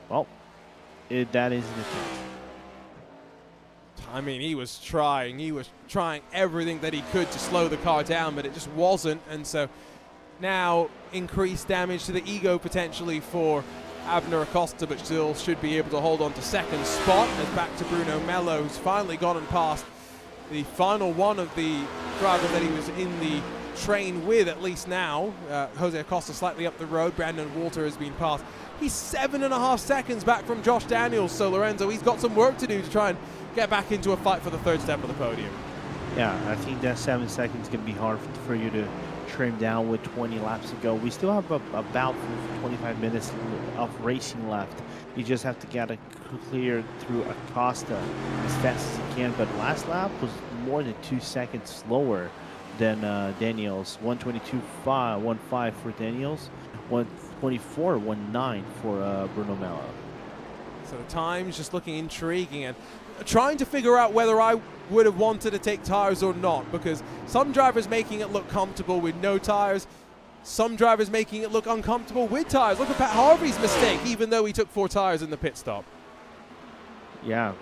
well, that isn't the case. I mean, he was trying everything that he could to slow the car down, but it just wasn't. And so now increased damage to the ego potentially for Abner Acosta, but still should be able to hold on to second spot. As back to Bruno Mello, who's finally gotten past the final one of the driver that he was in the train with, at least now. Jose Acosta slightly up the road. Brandon Walter has been passed. He's 7.5 seconds back from Josh Daniels, so Lorenzo, he's got some work to do to try and get back into a fight for the third step of the podium. Yeah, I think that 7 seconds can be hard for you to trim down with 20 laps to go. We still have about 25 minutes of racing left. You just have to get it cleared through Acosta as fast as you can. But last lap was more than 2 seconds slower than Daniels. 122.15 for Daniels, 124.19 for Bruno Mello. So the time's just looking intriguing and trying to figure out whether I would have wanted to take tires or not, because some drivers making it look comfortable with no tires, some drivers making it look uncomfortable with tires. Look at Pat Harvey's mistake, even though he took 4 tires in the pit stop. Yeah,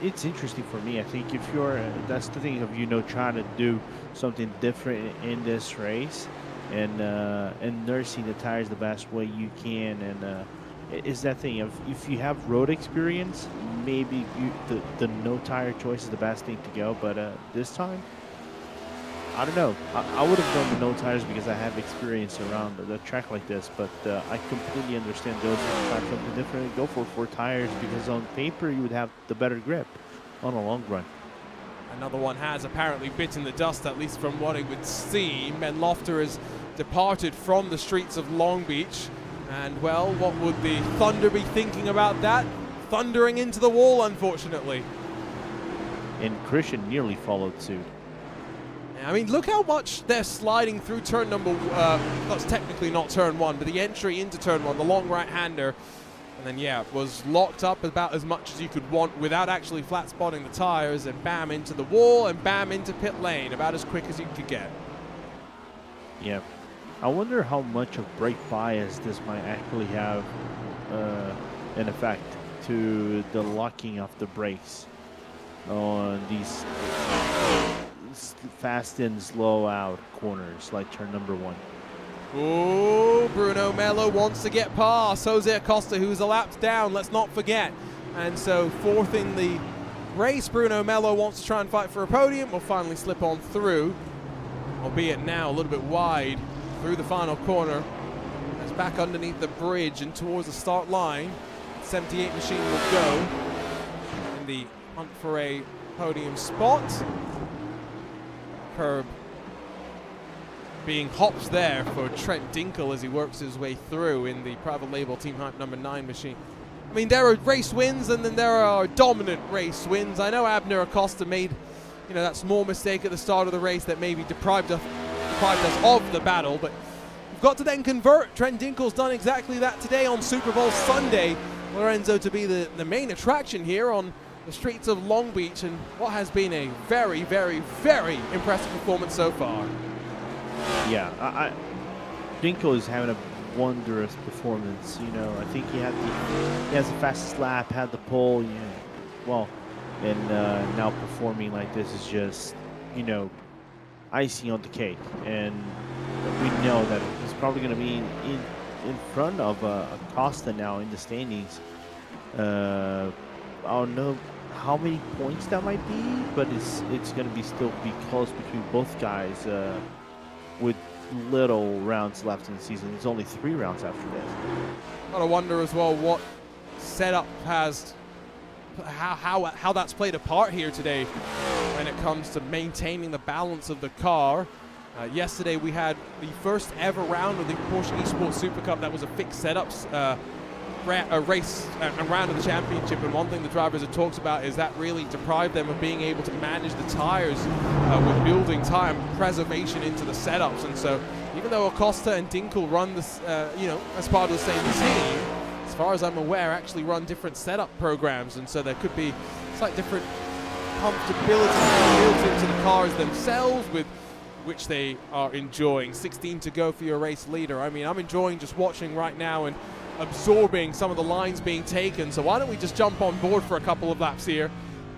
it's interesting for me. I think if you're, that's the thing of, trying to do something different in this race and nursing the tires the best way you can, and is that thing of, if you have road experience, maybe the no tire choice is the best thing to go. But this time, I don't know. I would have done the no tires because I have experience around the track like this. But I completely understand those who try something different, go for 4 tires, because on paper you would have the better grip on a long run. Another one has apparently bitten the dust, at least from what it would seem. Ben Lofter has departed from the streets of Long Beach. And, well, what would the Thunder be thinking about that? Thundering into the wall, unfortunately. And Christian nearly followed suit. I mean, look how much they're sliding through turn number, that's technically not turn 1, but the entry into turn 1, the long right-hander. And then, yeah, was locked up about as much as you could want without actually flat spotting the tires, and bam, into the wall, and bam, into pit lane, about as quick as you could get. Yeah. I wonder how much of brake bias this might actually have an effect to the locking of the brakes on these fast in, slow out corners like turn number 1. Oh, Bruno Mello wants to get past Jose Acosta, who's a lap down, let's not forget. And so 4th in the race, Bruno Mello wants to try and fight for a podium. Will finally slip on through, albeit now a little bit wide through the final corner. It's back underneath the bridge and towards the start line. 78 machine will go in the hunt for a podium spot. Curb being hopped there for Trent Dinkel as he works his way through in the private label Team Hype number 9 machine. I mean, there are race wins and then there are dominant race wins. I know Abner Acosta made, that small mistake at the start of the race that maybe deprived us of the battle, but we've got to then convert. Trent Dinkel's done exactly that today on Super Bowl Sunday. Lorenzo to be the main attraction here on the streets of Long Beach, and what has been a very, very, very impressive performance so far. Yeah, Dinkel is having a wondrous performance. I think he has the fastest lap, had the pole. And now performing like this is just, icing on the cake. And we know that he's probably going to be in front of Acosta now in the standings. I don't know how many points that might be, but it's going to still be close between both guys with little rounds left in the season. There's only 3 rounds after this. Gotta wonder as well what setup has, how that's played a part here today when it comes to maintaining the balance of the car. Yesterday we had the first ever round of the Porsche Esports Super Cup that was a fixed setups race and round of the championship, and one thing the drivers have talked about is that really deprived them of being able to manage the tires with building time preservation into the setups. And so even though Acosta and Dinkel run this as part of the same team, as far as I'm aware, actually run different setup programs, and so there could be slight different comfortability built into the cars themselves, with which they are enjoying. 16 to go for your race leader. I mean, I'm enjoying just watching right now and absorbing some of the lines being taken. So why don't we just jump on board for a couple of laps here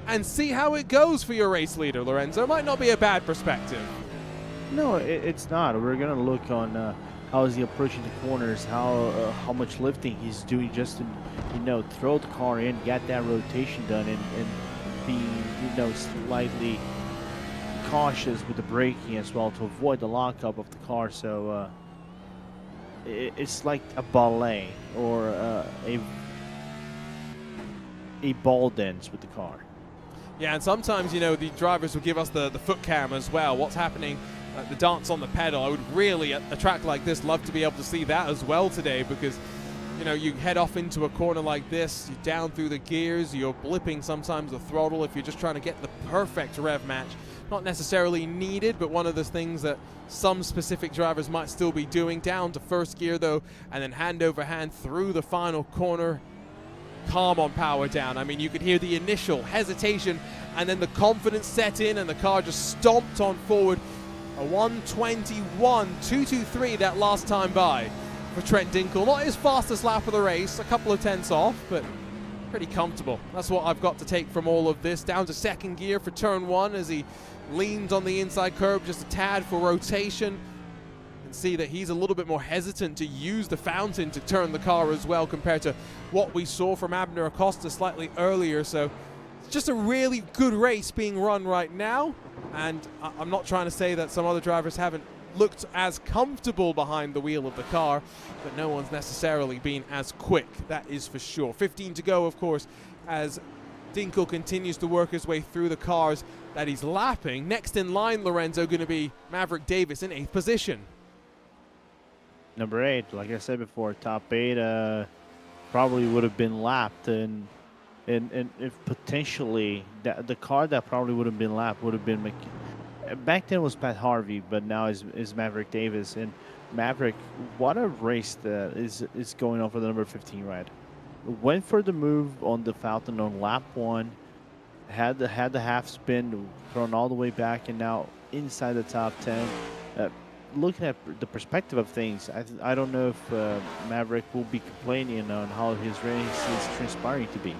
and see how it goes for your race leader, Lorenzo? Might not be a bad perspective. No, it's not. We're going to look on how is he approaching the corners, how much lifting he's doing just to, throw the car in, get that rotation done, and be, slightly cautious with the braking as well to avoid the lockup of the car. So it's like a ballet or a ball dance with the car. Yeah, and sometimes, the drivers will give us the foot cam as well. What's happening, the dance on the pedal. I would really, at a track like this, love to be able to see that as well today, because, you head off into a corner like this, you're down through the gears, you're blipping sometimes the throttle if you're just trying to get the perfect rev match. Not necessarily needed, but one of the things that some specific drivers might still be doing. Down to first gear though, and then hand over hand through the final corner. Calm on power down. I mean, you could hear the initial hesitation and then the confidence set in, and the car just stomped on forward. A 1:21.223 that last time by for Trent Dinkel. Not his fastest lap of the race, a couple of tenths off, but pretty comfortable. That's what I've got to take from all of this. Down to second gear for turn 1 as he leans on the inside curb just a tad for rotation. And see that he's a little bit more hesitant to use the fountain to turn the car as well, compared to what we saw from Abner Acosta slightly earlier. So it's just a really good race being run right now. And I'm not trying to say that some other drivers haven't looked as comfortable behind the wheel of the car, but no one's necessarily been as quick, that is for sure. 15 to go, of course, as Dinkel continues to work his way through the cars that he's lapping. Next in line, Lorenzo, going to be Maverick Davis in 8th position. Number 8, like I said before, top 8 probably would have been lapped, and if potentially the car that probably would have been lapped would have been back then was Pat Harvey, but now is Maverick Davis. And Maverick, what a race that is going on for the number 15 ride. Went for the move on the fountain on lap 1, had the half spin thrown all the way back, and now inside the top 10. Looking at the perspective of things, I don't know if Maverick will be complaining on how his race is transpiring to be.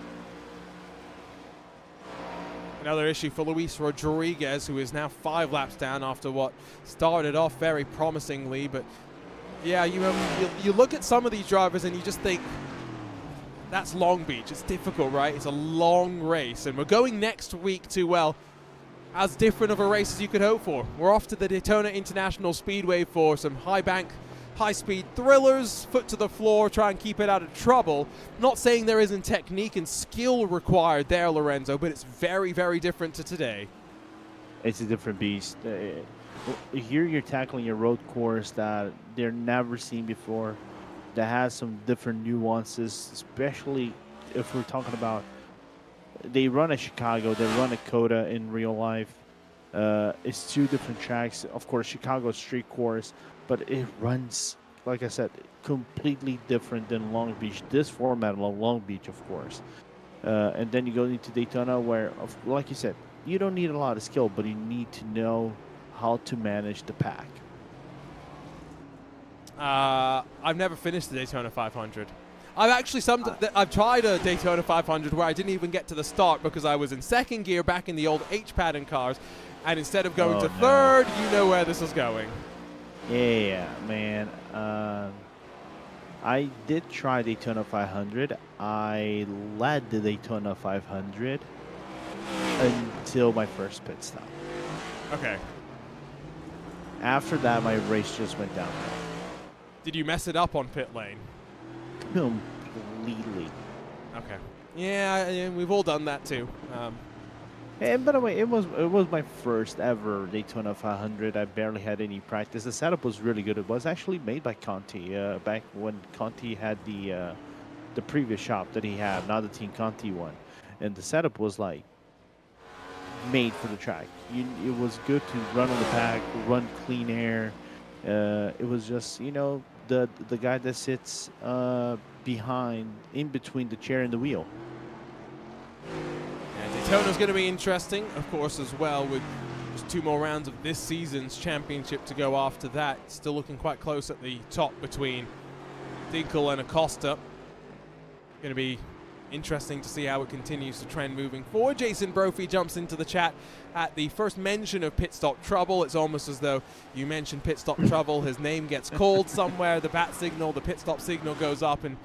Another issue for Luis Rodriguez, who is now 5 laps down after what started off very promisingly. But yeah, you look at some of these drivers and you just think, that's Long Beach. It's difficult, right? It's a long race. And we're going next week to, well, as different of a race as you could hope for. We're off to the Daytona International Speedway for some high bank, high-speed thrillers, foot to the floor, try and keep it out of trouble. Not saying there isn't technique and skill required there, Lorenzo, but it's very, very different to today. It's a different beast. Here you're tackling a road course that they're never seen before, that has some different nuances, especially if we're talking about they run at Chicago, they run at Coda in real life. It's two different tracks. Of course, Chicago's street course, but it runs, like I said, completely different than Long Beach. This format of Long Beach, of course. And then you go into Daytona where, like you said, you don't need a lot of skill, but you need to know how to manage the pack. I've never finished the Daytona 500. I've tried a Daytona 500 where I didn't even get to the start because I was in second gear back in the old H-pattern cars, and instead of going to third, you know where this is going. Yeah, man. I did try Daytona 500. I led the Daytona 500 until my first pit stop. Okay. After that, my race just went downhill. Did you mess it up on pit lane? Completely. Okay. Yeah, we've all done that too. And by the way, it was my first ever Daytona 500. I barely had any practice. The setup was really good. It was actually made by Conti back when Conti had the previous shop that he had, not the Team Conti one. And the setup was like made for the track. It was good to run on the pack, run clean air. It was just, you know, the guy that sits in between the chair and the wheel. Yeah, Daytona's going to be interesting, of course, as well, with just 2 more rounds of this season's championship to go after that. Still looking quite close at the top between Dinkel and Acosta. Going to be interesting to see how it continues to trend moving forward. Jason Brophy jumps into the chat at the first mention of pit stop trouble. It's almost as though you mentioned pit stop trouble. His name gets called somewhere. The bat signal, the pit stop signal goes up, and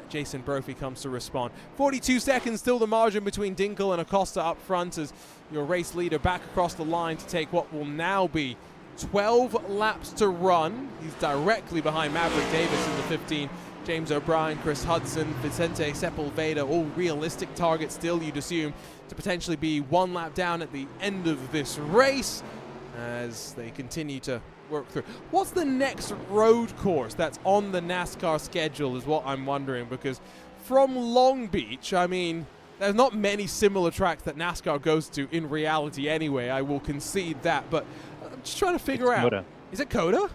Jason Brophy comes to respond. 42 seconds still the margin between Dinkel and Acosta up front as your race leader back across the line to take what will now be 12 laps to run. He's directly behind Maverick Davis in the 15. James O'Brien, Chris Hudson, Vicente Sepulveda, all realistic targets still, you'd assume, to potentially be 1 lap down at the end of this race as they continue to work through. What's the next road course that's on the NASCAR schedule is what I'm wondering, because from Long Beach, I mean, there's not many similar tracks that NASCAR goes to in reality anyway. I will concede that, but I'm just trying to figure out. Coda. Is it Coda?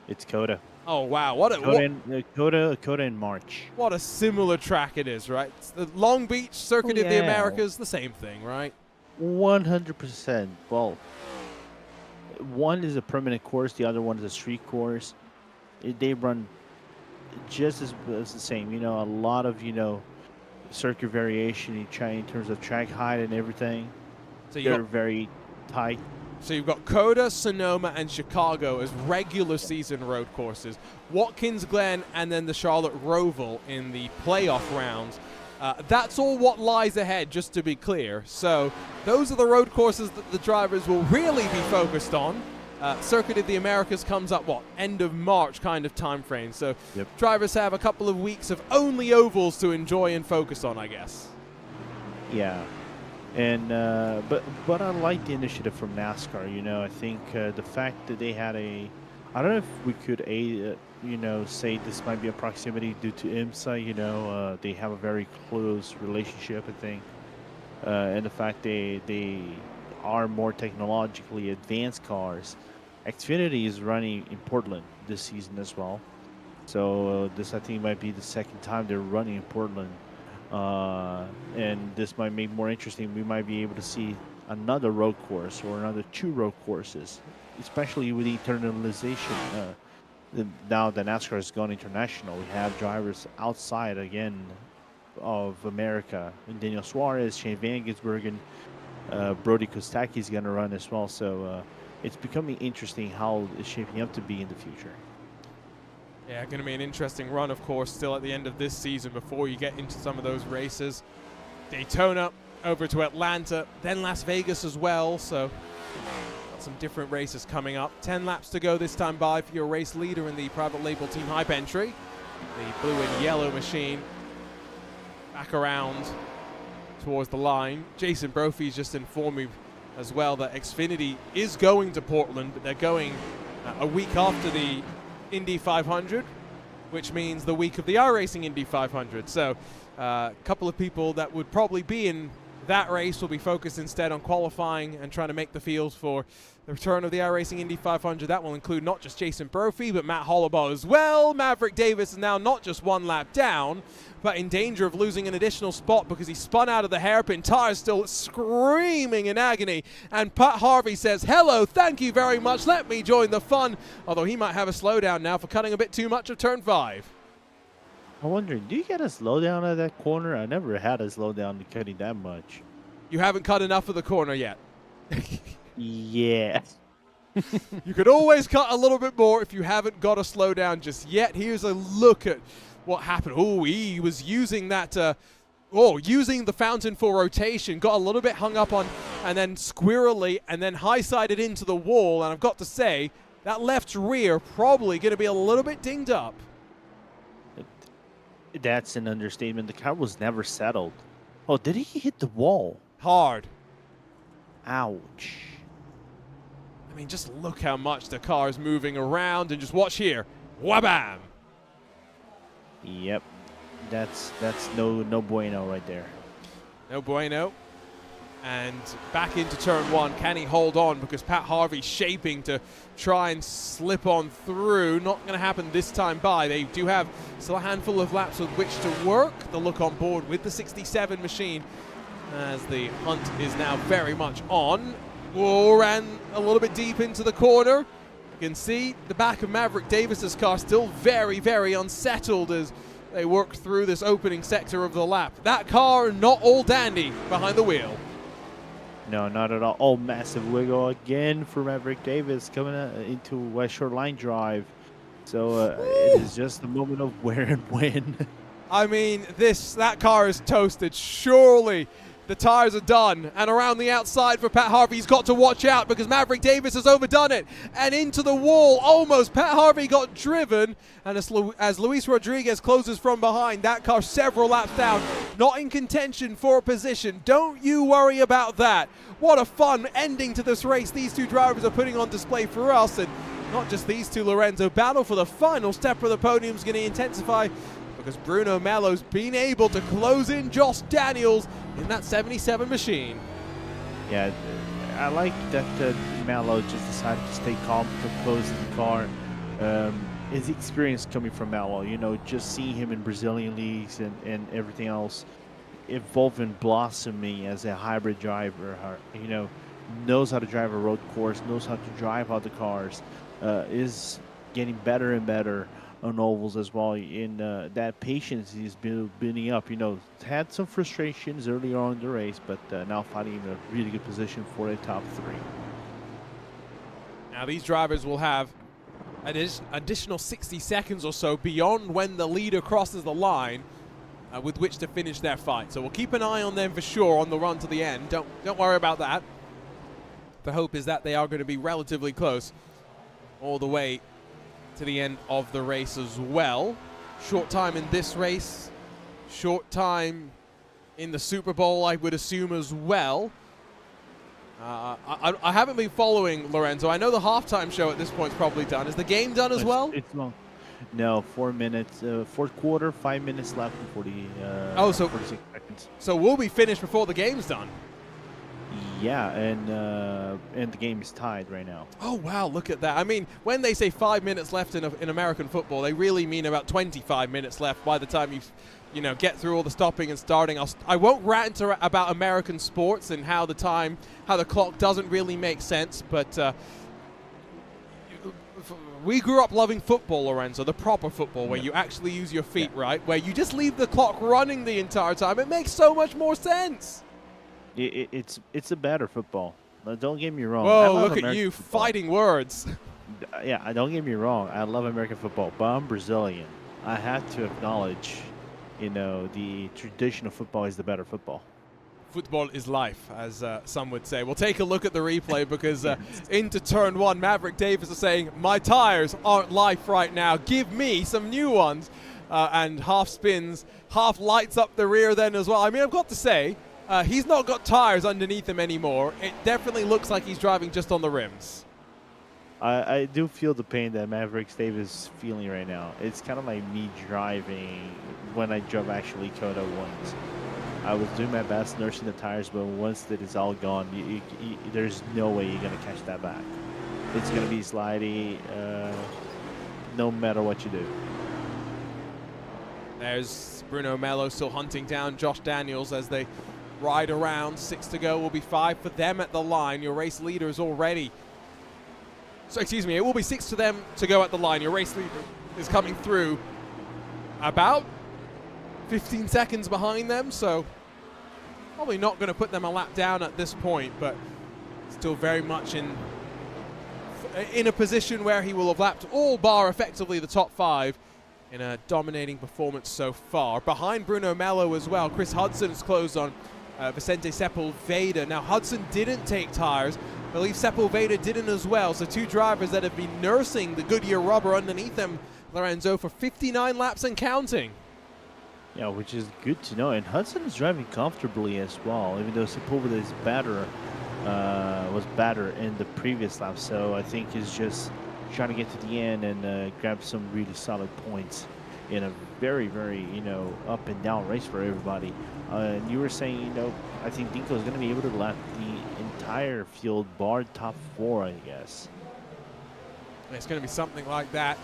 It's Coda. Oh wow! What a Coda in March. What a similar track it is, right? It's the Long Beach Circuit of the Americas, the same thing, right? 100%. Well, one is a permanent course, the other one is a street course. They run just as the same. You know, a lot of circuit variation in terms of track height and everything. So they're very tight. So you've got Coda, Sonoma, and Chicago as regular season road courses. Watkins Glen and then the Charlotte Roval in the playoff rounds. That's all what lies ahead, just to be clear. So those are the road courses that the drivers will really be focused on. Circuit of the Americas comes up, end of March kind of time frame. So drivers have a couple of weeks of only ovals to enjoy and focus on, I guess. Yeah. And but I like the initiative from NASCAR. I think the fact that they had I don't know if we could say this might be a proximity due to IMSA. They have a very close relationship, I think, and the fact they are more technologically advanced cars. Xfinity is running in Portland this season as well, so this I think might be the second time they're running in Portland. And this might make more interesting. We might be able to see another road course or another 2 road courses, especially with the internalization. Now that NASCAR has gone international, we have drivers outside again of America. And Daniel Suarez, Shane Van Gisbergen, Brody Kostaki is going to run as well. So it's becoming interesting how it's shaping up to be in the future. Yeah, going to be an interesting run, of course, still at the end of this season before you get into some of those races. Daytona, over to Atlanta, then Las Vegas as well. So some different races coming up. 10 laps to go this time by for your race leader in the private label Team Hype entry. The blue and yellow machine back around towards the line. Jason Brophy's just informed me as well that Xfinity is going to Portland, but they're going a week after the Indy 500, which means the week of the iRacing Indy 500. So a couple of people that would probably be in that race will be focused instead on qualifying and trying to make the field for the return of the iRacing Indy 500. That will include not just Jason Brophy, but Matt Hollabaugh as well. Maverick Davis is now not just one lap down, but in danger of losing an additional spot because he spun out of the hairpin. Tires still screaming in agony. And Pat Harvey says, hello, thank you very much. Let me join the fun. Although he might have a slowdown now for cutting a bit too much of turn 5. I'm wondering, do you get a slowdown at that corner? I never had a slowdown to cutting that much. You haven't cut enough of the corner yet. Yeah. You could always cut a little bit more if you haven't got a slowdown just yet. Here's a look at what happened. Oh, he was using that, using the fountain for rotation, got a little bit hung up on, and then squirrely, and then high-sided into the wall. And I've got to say, that left rear probably going to be a little bit dinged up. That's an understatement. The car was never settled. Oh, did he hit the wall? Hard. Ouch. I mean, just look how much the car is moving around, and just watch here. Wabam! Yep. That's no bueno right there. No bueno. And back into turn 1. Can he hold on? Because Pat Harvey's shaping to try and slip on through. Not going to happen this time by. They do have still a handful of laps with which to work. The look on board with the 67 machine as the hunt is now very much on. Whoa, ran a little bit deep into the corner. You can see the back of Maverick Davis's car still very, very unsettled as they work through this opening sector of the lap. That car not all dandy behind the wheel. No, not at all. Oh, massive wiggle again for Maverick Davis coming into a short line drive. So it is just the moment of where and when. I mean, that car is toasted. Surely the tires are done. And around the outside for Pat Harvey, he's got to watch out because Maverick Davis has overdone it. And into the wall, almost. Pat Harvey got driven. And as Luis Rodriguez closes from behind, that car several laps down, not in contention for a position. Don't you worry about that. What a fun ending to this race these two drivers are putting on display for us. And not just these two, Lorenzo. Battle for the final step of the podium is going to intensify because Bruno Mello's been able to close in Josh Daniels in that 77 machine. Yeah, I like that Mello just decided to stay calm, compose in the car. His experience coming from Mello, you know, just seeing him in Brazilian leagues and everything else, evolving, blossoming as a hybrid driver, you know, knows how to drive a road course, knows how to drive other cars, is getting better and better on ovals as well. In that patience he's building up, you know, had some frustrations earlier on in the race, but now finding a really good position for a top 3. Now these drivers will have an additional 60 seconds or so beyond when the leader crosses the line with which to finish their fight. So we'll keep an eye on them for sure on the run to the end. Don't worry about that. The hope is that they are going to be relatively close all the way to the end of the race as well. Short time in this race, short time in the Super Bowl, I would assume as well. I haven't been following, Lorenzo. I know the halftime show at this point is probably done. Is the game done as well? It's long. No, 4 minutes, fourth quarter, 5 minutes left and 46 seconds. So we'll be finished before the game's done. Yeah, and the game is tied right now. Oh, wow, look at that. I mean, when they say 5 minutes left in American football, they really mean about 25 minutes left by the time you know, get through all the stopping and starting. I won't rant about American sports and how the clock doesn't really make sense, but we grew up loving football, Lorenzo, the proper football, where you actually use your feet, right? Where you just leave the clock running the entire time. It makes so much more sense. It's a better football. Don't get me wrong. Whoa, look at American you, football. fighting words. Yeah, don't get me wrong. I love American football, but I'm Brazilian. I have to acknowledge, you know, the traditional football is the better football. Football is life, as some would say. We'll take a look at the replay because into turn one, Maverick Davis is saying, my tires aren't life right now. Give me some new ones. And half spins, half lights up the rear then as well. I mean, I've got to say, he's not got tires underneath him anymore. It definitely looks like he's driving just on the rims. I do feel the pain that Maverick Davis is feeling right now. It's kind of like me driving when I drove actually Coda once. I was doing my best nursing the tires, but once that is all gone, there's no way you're going to catch that back. It's going to be slidey no matter what you do. There's Bruno Mello still hunting down Josh Daniels as they ride around. 6 to go, will be 5 for them at the line. Your race leader is already... So, excuse me, it will be 6 to them to go at the line. Your race leader is coming through about 15 seconds behind them, so probably not going to put them a lap down at this point, but still very much in a position where he will have lapped all bar effectively the top 5 in a dominating performance so far. Behind Bruno Mello as well, Chris Hudson's closed on Vicente Sepulveda. Now, Hudson didn't take tires. I believe Sepulveda didn't as well, so two drivers that have been nursing the Goodyear rubber underneath them, Lorenzo, for 59 laps and counting. Yeah, which is good to know. And Hudson is driving comfortably as well, even though Sepulveda is was better in the previous lap. So I think he's just trying to get to the end and grab some really solid points in a very, very, up and down race for everybody. And you were saying, I think Dinko is going to be able to lap the entire field, bar top 4, I guess. It's going to be something like that.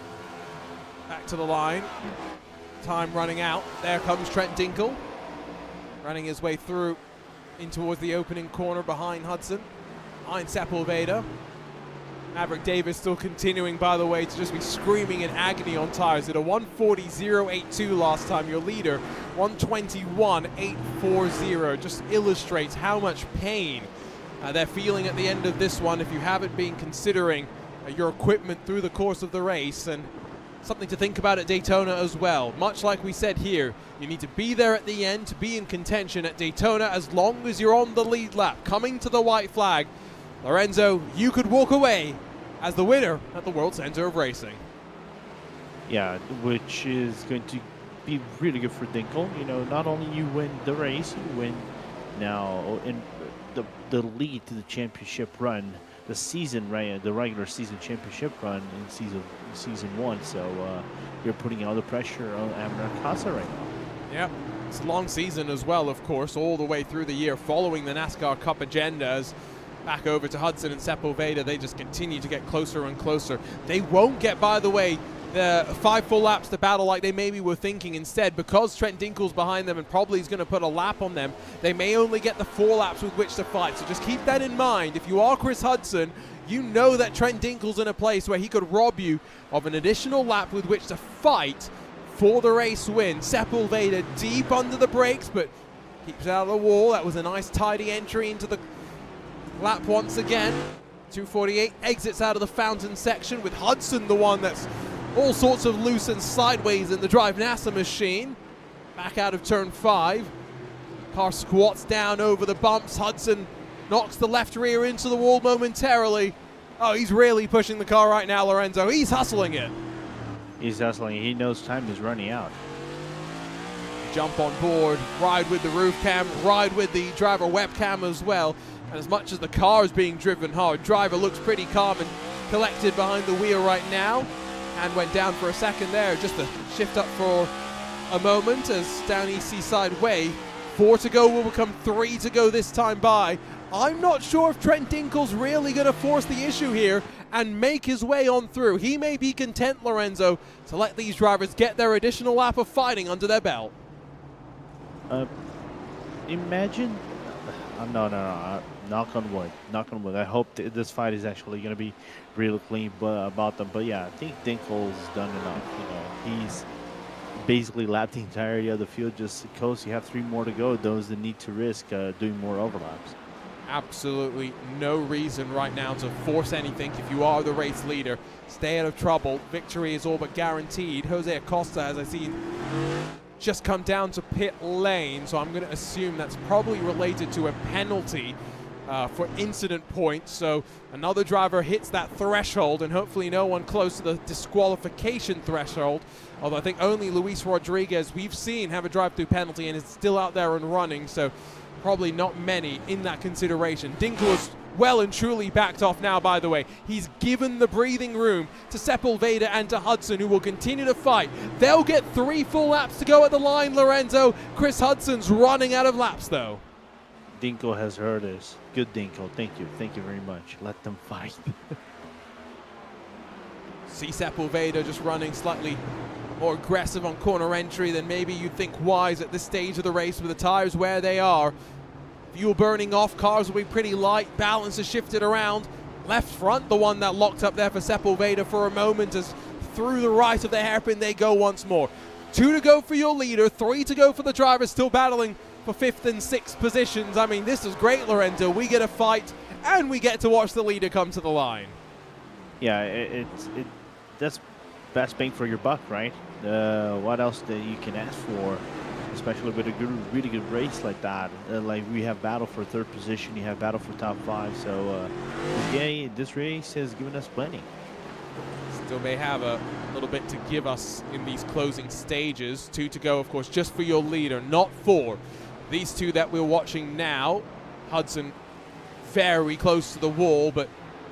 Back to the line. Time running out. There comes Trent Dinkel, running his way through in towards the opening corner behind Hudson, behind Sepulveda. Maverick Davis still continuing, by the way, to just be screaming in agony on tires. At a 140.082 last time, your leader 121.840. Just illustrates how much pain they're feeling at the end of this one if you haven't been considering your equipment through the course of the race. And something to think about at Daytona as well. Much like we said here, you need to be there at the end to be in contention at Daytona as long as you're on the lead lap. Coming to the white flag, Lorenzo, you could walk away as the winner at the World Center of Racing. Yeah, which is going to be really good for Dinkel. Not only you win the race, you win now in the lead to the championship run, the season, right? The regular season championship run in season 1. So you're putting all the pressure on Amner Casa right now. Yep, it's a long season as well, of course, all the way through the year following the NASCAR Cup agenda. As back over to Hudson and Sepulveda, they just continue to get closer and closer. They won't get, by the way, the 5 full laps to battle like they maybe were thinking. Instead, because Trent Dinkel's behind them and probably is going to put a lap on them, they may only get the 4 laps with which to fight. So just keep that in mind. If you are Chris Hudson, you know that Trent Dinkel's in a place where he could rob you of an additional lap with which to fight for the race win. Sepulveda deep under the brakes, but keeps out of the wall. That was a nice tidy entry into the lap once again. 248 exits out of the fountain section with Hudson, the one that's all sorts of loose and sideways in the Drive NASA machine. Back out of turn 5. Car squats down over the bumps. Hudson knocks the left rear into the wall momentarily. Oh, he's really pushing the car right now, Lorenzo. He's hustling it. He's hustling. He knows time is running out. Jump on board, ride with the roof cam, ride with the driver webcam as well. And as much as the car is being driven hard, driver looks pretty calm and collected behind the wheel right now. And went down for a second there, just to shift up for a moment as down East Seaside Way. 4 to go will become 3 to go this time by. I'm not sure if Trent Dinkel's really going to force the issue here and make his way on through. He may be content, Lorenzo, to let these drivers get their additional lap of fighting under their belt. Imagine... No. Knock on wood. Knock on wood. I hope this fight is actually going to be real clean about them. But yeah, I think Dinkel's done enough. He's basically lapped the entirety of the field just because you have 3 more to go. Those that need to risk doing more overlaps. Absolutely no reason right now to force anything. If you are the race leader, stay out of trouble. Victory is all but guaranteed. Jose Acosta, as I see just come down to pit lane, so I'm going to assume that's probably related to a penalty for incident points. So another driver hits that threshold, and hopefully no one close to the disqualification threshold. Although I think only Luis Rodriguez we've seen have a drive-through penalty and is still out there and running, so probably not many in that consideration. Dinkel is well and truly backed off now, by the way. He's given the breathing room to Sepulveda and to Hudson, who will continue to fight. They'll get 3 full laps to go at the line, Lorenzo. Chris Hudson's running out of laps, though. Dinkel has heard us. Good Dinkel. Thank you. Thank you very much. Let them fight. See Sepulveda just running slightly more aggressive on corner entry than maybe you'd think wise at this stage of the race with the tires where they are. Fuel burning off, cars will be pretty light, balance is shifted around. Left front, the one that locked up there for Sepulveda for a moment, as through the right of the hairpin they go once more. 2 to go for your leader, 3 to go for the drivers still battling for 5th and 6th positions. I mean, this is great, Lorenzo. We get a fight and we get to watch the leader come to the line. Yeah, that's best bang for your buck, right? What else that you can ask for, especially with a really good race like that? Like we have battle for 3rd position, you have battle for top 5. So yeah, this race has given us plenty. Still may have a little bit to give us in these closing stages. 2 to go, of course, just for your leader, not 4. These 2 that we're watching now, Hudson very close to the wall, but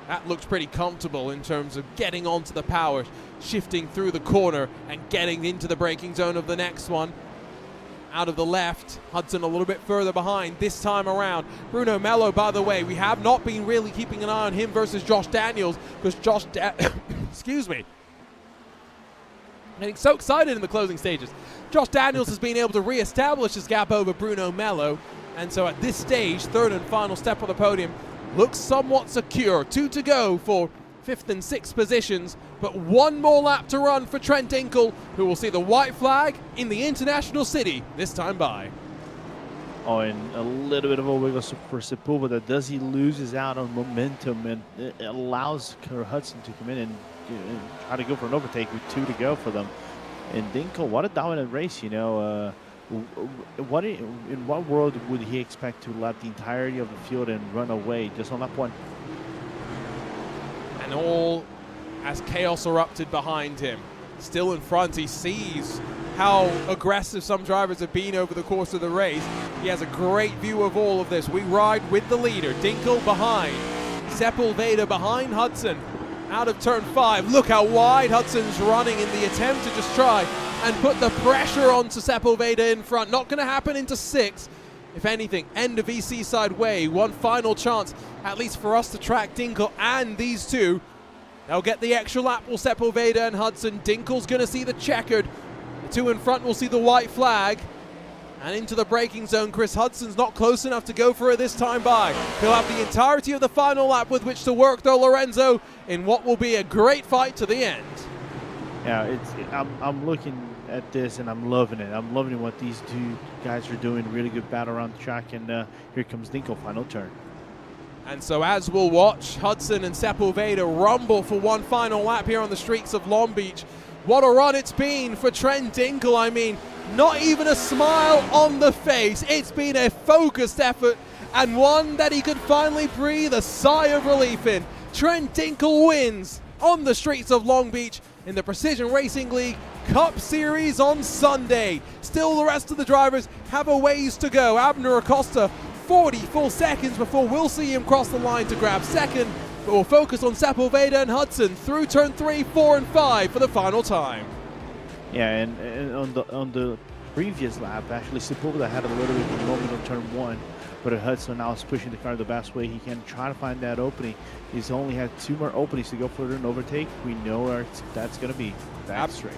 that looked pretty comfortable in terms of getting onto the power, shifting through the corner and getting into the braking zone of the next one. Out of the left, Hudson a little bit further behind this time around. Bruno Mello, by the way, we have not been really keeping an eye on him versus Josh Daniels, because excuse me, getting so excited in the closing stages. Josh Daniels has been able to re-establish his gap over Bruno Mello, and so at this stage, 3rd and final step on the podium looks somewhat secure. 2 to go for 5th and 6th positions, but 1 more lap to run for Trent Dinkel, who will see the white flag in the international city this time by. Oh, and a little bit of a wiggle for Sepulveda. Does he loses out on momentum, and it allows Hudson to come in and try to go for an overtake with 2 to go for them. And Dinkel, what a dominant race, you know. In what world would he expect to lap the entirety of the field and run away just on lap 1? And all as chaos erupted behind him. Still in front, he sees how aggressive some drivers have been over the course of the race. He has a great view of all of this. We ride with the leader. Dinkel behind. Sepulveda behind Hudson. Out of turn 5. Look how wide Hudson's running in the attempt to just try and put the pressure onto Sepulveda in front. Not going to happen into 6. If anything, end of EC side way. One final chance, at least for us to track Dinkel and these 2. They'll get the extra lap, will Sepulveda and Hudson. Dinkel's going to see the checkered. The 2 in front will see the white flag. And into the braking zone, Chris Hudson's not close enough to go for it this time by. He'll have the entirety of the final lap with which to work, though, Lorenzo, in what will be a great fight to the end. Yeah, I'm looking at this and I'm loving it. I'm loving what these 2 guys are doing. Really good battle around the track, and here comes Dinkel, final turn. And so as we'll watch Hudson and Sepulveda rumble for one final lap here on the streets of Long Beach. What a run it's been for Trent Dinkel. I mean, not even a smile on the face. It's been a focused effort, and one that he could finally breathe a sigh of relief in. Trent Dinkel wins on the streets of Long Beach in the Precision Racing League Cup Series on Sunday. Still, the rest of the drivers have a ways to go. Abner Acosta, 40 full seconds before we'll see him cross the line to grab 2nd, but we'll focus on Sepulveda and Hudson through turn 3, 4, and 5 for the final time. Yeah, and on the previous lap, actually, Sepulveda had a little bit of a moment on turn 1, but Hudson now is pushing the car the best way he can, try to find that opening. He's only had 2 more openings to go for an overtake. We know where that's going to be. Back straight.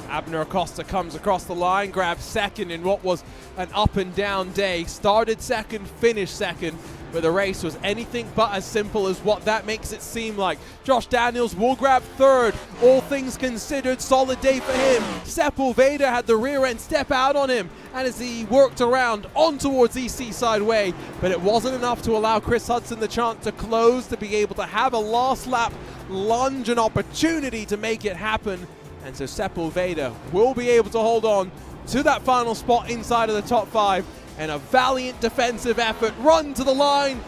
Abner Acosta comes across the line, grabs 2nd in what was an up and down day. Started 2nd, finished 2nd, but the race was anything but as simple as what that makes it seem like. Josh Daniels will grab 3rd. All things considered, solid day for him. Sepulveda had the rear end step out on him, and as he worked around on towards EC side way, but it wasn't enough to allow Chris Hudson the chance to close, to be able to have a last lap lunge, an opportunity to make it happen. And so Sepulveda will be able to hold on to that final spot inside of the top 5. And a valiant defensive effort. Run to the line.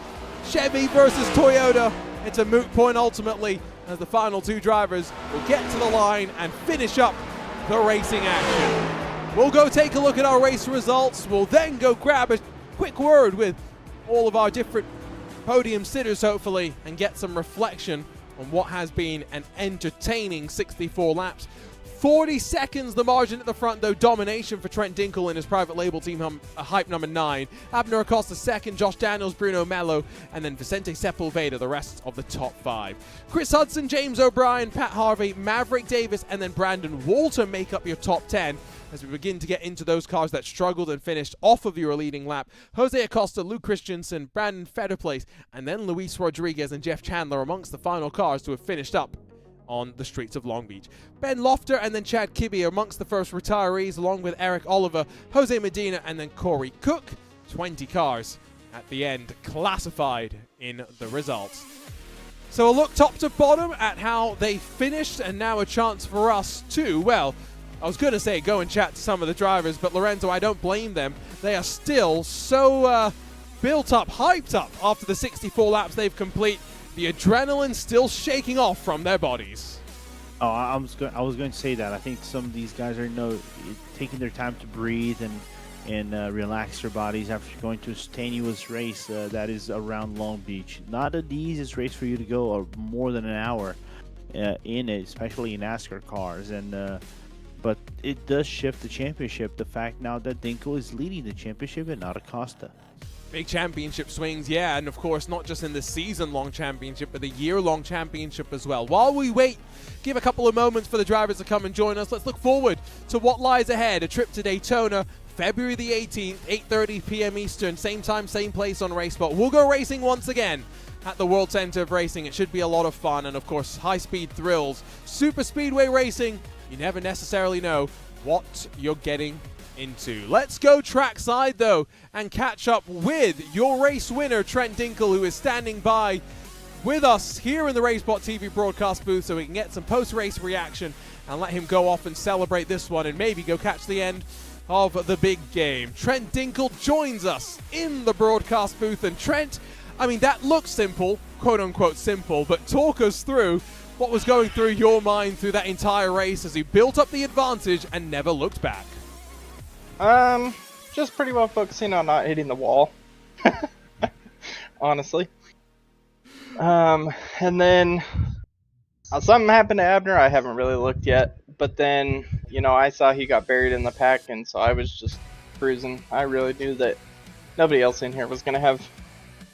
Chevy versus Toyota. It's a moot point ultimately, as the final 2 drivers will get to the line and finish up the racing action. We'll go take a look at our race results. We'll then go grab a quick word with all of our different podium sitters, hopefully, and get some reflection on what has been an entertaining 64 laps. 40 seconds the margin at the front, though. Domination for Trent Dinkle in his private label team hype number 9. Abner Acosta second, Josh Daniels, Bruno Mello, and then Vicente Sepulveda, the rest of the top 5. Chris Hudson, James O'Brien, Pat Harvey, Maverick Davis, and then Brandon Walter make up your top 10 as we begin to get into those cars that struggled and finished off of your leading lap. Jose Acosta, Luke Christensen, Brandon Fetterplace, and then Luis Rodriguez and Jeff Chandler amongst the final cars to have finished up on the streets of Long Beach. Ben Lofter and then Chad Kibbe amongst the first retirees, along with Eric Oliver, Jose Medina, and then Corey Cook. 20 cars at the end classified in the results. So a look top to bottom at how they finished, and now a chance for us to, well, I was going to say go and chat to some of the drivers, but Lorenzo, I don't blame them. They are still so built up, hyped up after the 64 laps they've complete. The adrenaline still shaking off from their bodies. Oh, I was going to say that. I think some of these guys are taking their time to breathe and relax their bodies after going to a strenuous race that is around Long Beach. Not the easiest race for you to go, or more than an hour in it, especially in NASCAR cars. And but it does shift the championship. The fact now that Dinkle is leading the championship and not Acosta. Big championship swings, yeah, and of course not just in the season-long championship, but the year-long championship as well. While we wait, give a couple of moments for the drivers to come and join us. Let's look forward to what lies ahead. A trip to Daytona, February the 18th, 8:30 p.m. Eastern, same time, same place on RaceSpot. We'll go racing once again at the World Center of Racing. It should be a lot of fun, and of course, high-speed thrills. Super speedway racing, you never necessarily know what you're getting into. Let's go trackside though and catch up with your race winner, Trent Dinkle, who is standing by with us here in the RaceSpotTV broadcast booth so we can get some post-race reaction and let him go off and celebrate this one and maybe go catch the end of the big game. Trent Dinkle joins us in the broadcast booth. And Trent, I mean, that looks simple, quote unquote simple, but talk us through what was going through your mind through that entire race as you built up the advantage and never looked back. Just pretty well focusing on not hitting the wall, honestly. And then something happened to Abner. I haven't really looked yet, but then, you know, I saw he got buried in the pack, and so I was just cruising. I really knew that nobody else in here was going to have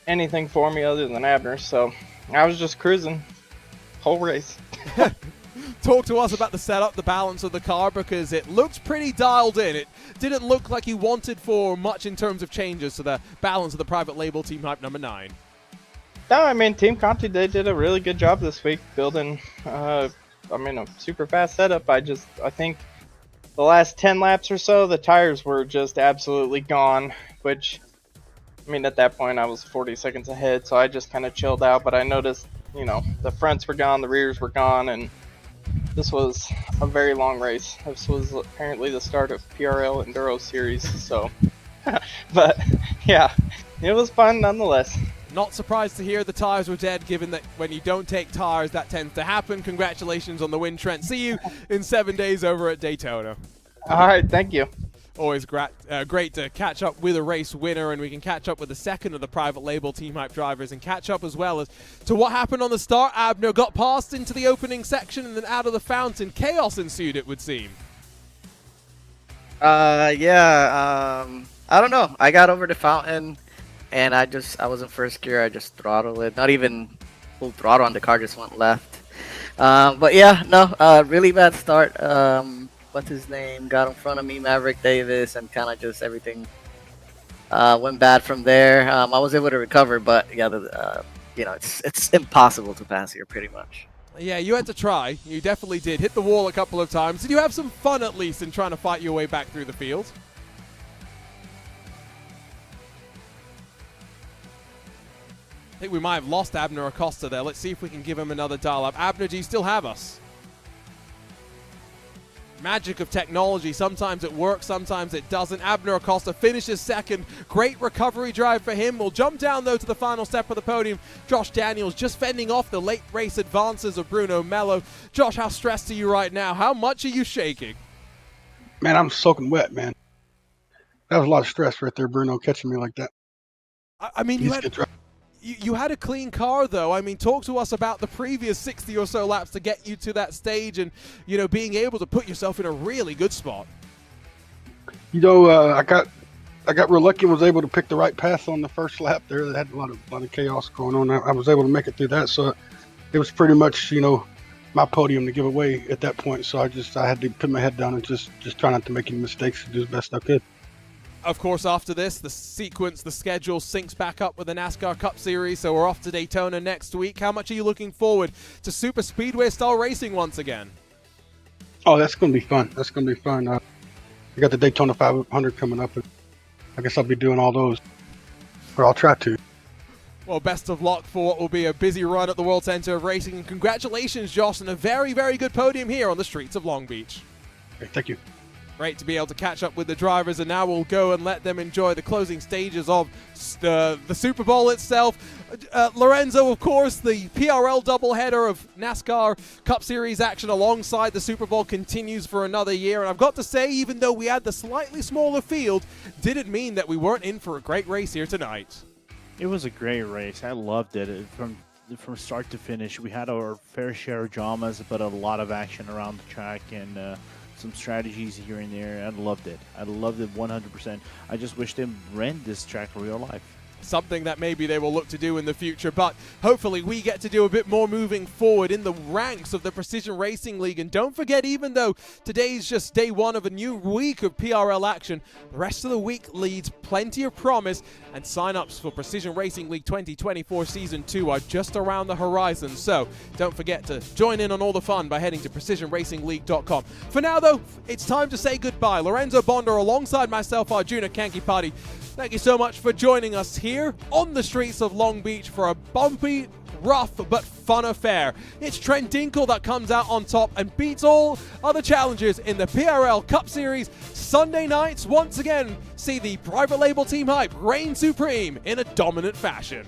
anything for me other than Abner, so I was just cruising whole race. Talk to us about the setup, the balance of the car, because it looked pretty dialed in. It didn't look like you wanted for much in terms of changes to the balance of the private label team hype number 9. No, I mean, Team Conti, they did a really good job this week building, a super fast setup. I think the last 10 laps or so, the tires were just absolutely gone, which, I mean, at that point I was 40 seconds ahead, so I just kind of chilled out, but I noticed, you know, the fronts were gone, the rears were gone, and this was a very long race. This was apparently the start of PRL Enduro Series, so, but yeah, it was fun nonetheless. Not surprised to hear the tires were dead, given that when you don't take tires, that tends to happen. Congratulations on the win, Trent. See you in 7 days over at Daytona. All right, thank you. Always great to catch up with a race winner, and we can catch up with the second of the private label Team Hype drivers and catch up as well as to what happened on the start. Abner got past into the opening section and then out of the fountain. Chaos ensued, it would seem. I don't know. I got over the fountain and I was in first gear. I just throttled it. Not even full throttle on the car, just went left. But yeah, no, really bad start. What's his name? Got in front of me, Maverick Davis, and kind of just everything went bad from there. I was able to recover, but yeah, it's impossible to pass here, pretty much. Yeah, you had to try. You definitely did. Hit the wall a couple of times. Did you have some fun, at least, in trying to fight your way back through the field? I think we might have lost Abner Acosta there. Let's see if we can give him another dial up. Abner, do you still have us? Magic of technology. Sometimes it works, sometimes it doesn't. Abner Acosta finishes second. Great recovery drive for him. We'll jump down, though, to the final step of the podium. Josh Daniels just fending off the late race advances of Bruno Mello. Josh, how stressed are you right now? How much are you shaking? Man, I'm soaking wet, man. That was a lot of stress right there, Bruno, catching me like that. I mean, you had a clean car, though. I mean, talk to us about the previous 60 or so laps to get you to that stage and, you know, being able to put yourself in a really good spot. You know, I got real lucky and was able to pick the right path on the first lap there. That had a lot of chaos going on. I was able to make it through that, so it was pretty much, you know, my podium to give away at that point. So I had to put my head down and just try not to make any mistakes and do the best I could. Of course, after this, the schedule syncs back up with the NASCAR Cup Series, so we're off to Daytona next week. How much are you looking forward to super speedway style racing once again? Oh, that's going to be fun. That's going to be fun. We got the Daytona 500 coming up, and I guess I'll be doing all those, or I'll try to. Well, best of luck for what will be a busy run at the World Center of Racing, and congratulations, Josh, on a very, very good podium here on the streets of Long Beach. Okay, thank you. Great to be able to catch up with the drivers, and now we'll go and let them enjoy the closing stages of the Super Bowl itself. Lorenzo, of course, the PRL doubleheader of NASCAR Cup Series action alongside the Super Bowl continues for another year, and I've got to say, even though we had the slightly smaller field, didn't mean that we weren't in for a great race here tonight. It was a great race. I loved it. From start to finish, we had our fair share of dramas, but a lot of action around the track and some strategies here and there. I loved it. I loved it 100%. I just wish they ran this track in real life. Something that maybe they will look to do in the future, but hopefully we get to do a bit more moving forward in the ranks of the Precision Racing League. And don't forget, even though today's just day one of a new week of PRL action, the rest of the week leads plenty of promise, and sign-ups for Precision Racing League 2024 Season 2 are just around the horizon. So don't forget to join in on all the fun by heading to precisionracingleague.com. For now, though, it's time to say goodbye. Lorenzo Bonder alongside myself, Arjuna Kankipati. Thank you so much for joining us here on the streets of Long Beach for a bumpy, rough, but fun affair. It's Trent Dinkle that comes out on top and beats all other challengers in the PRL Cup Series. Sunday nights, once again, see the private label Team Hype reign supreme in a dominant fashion.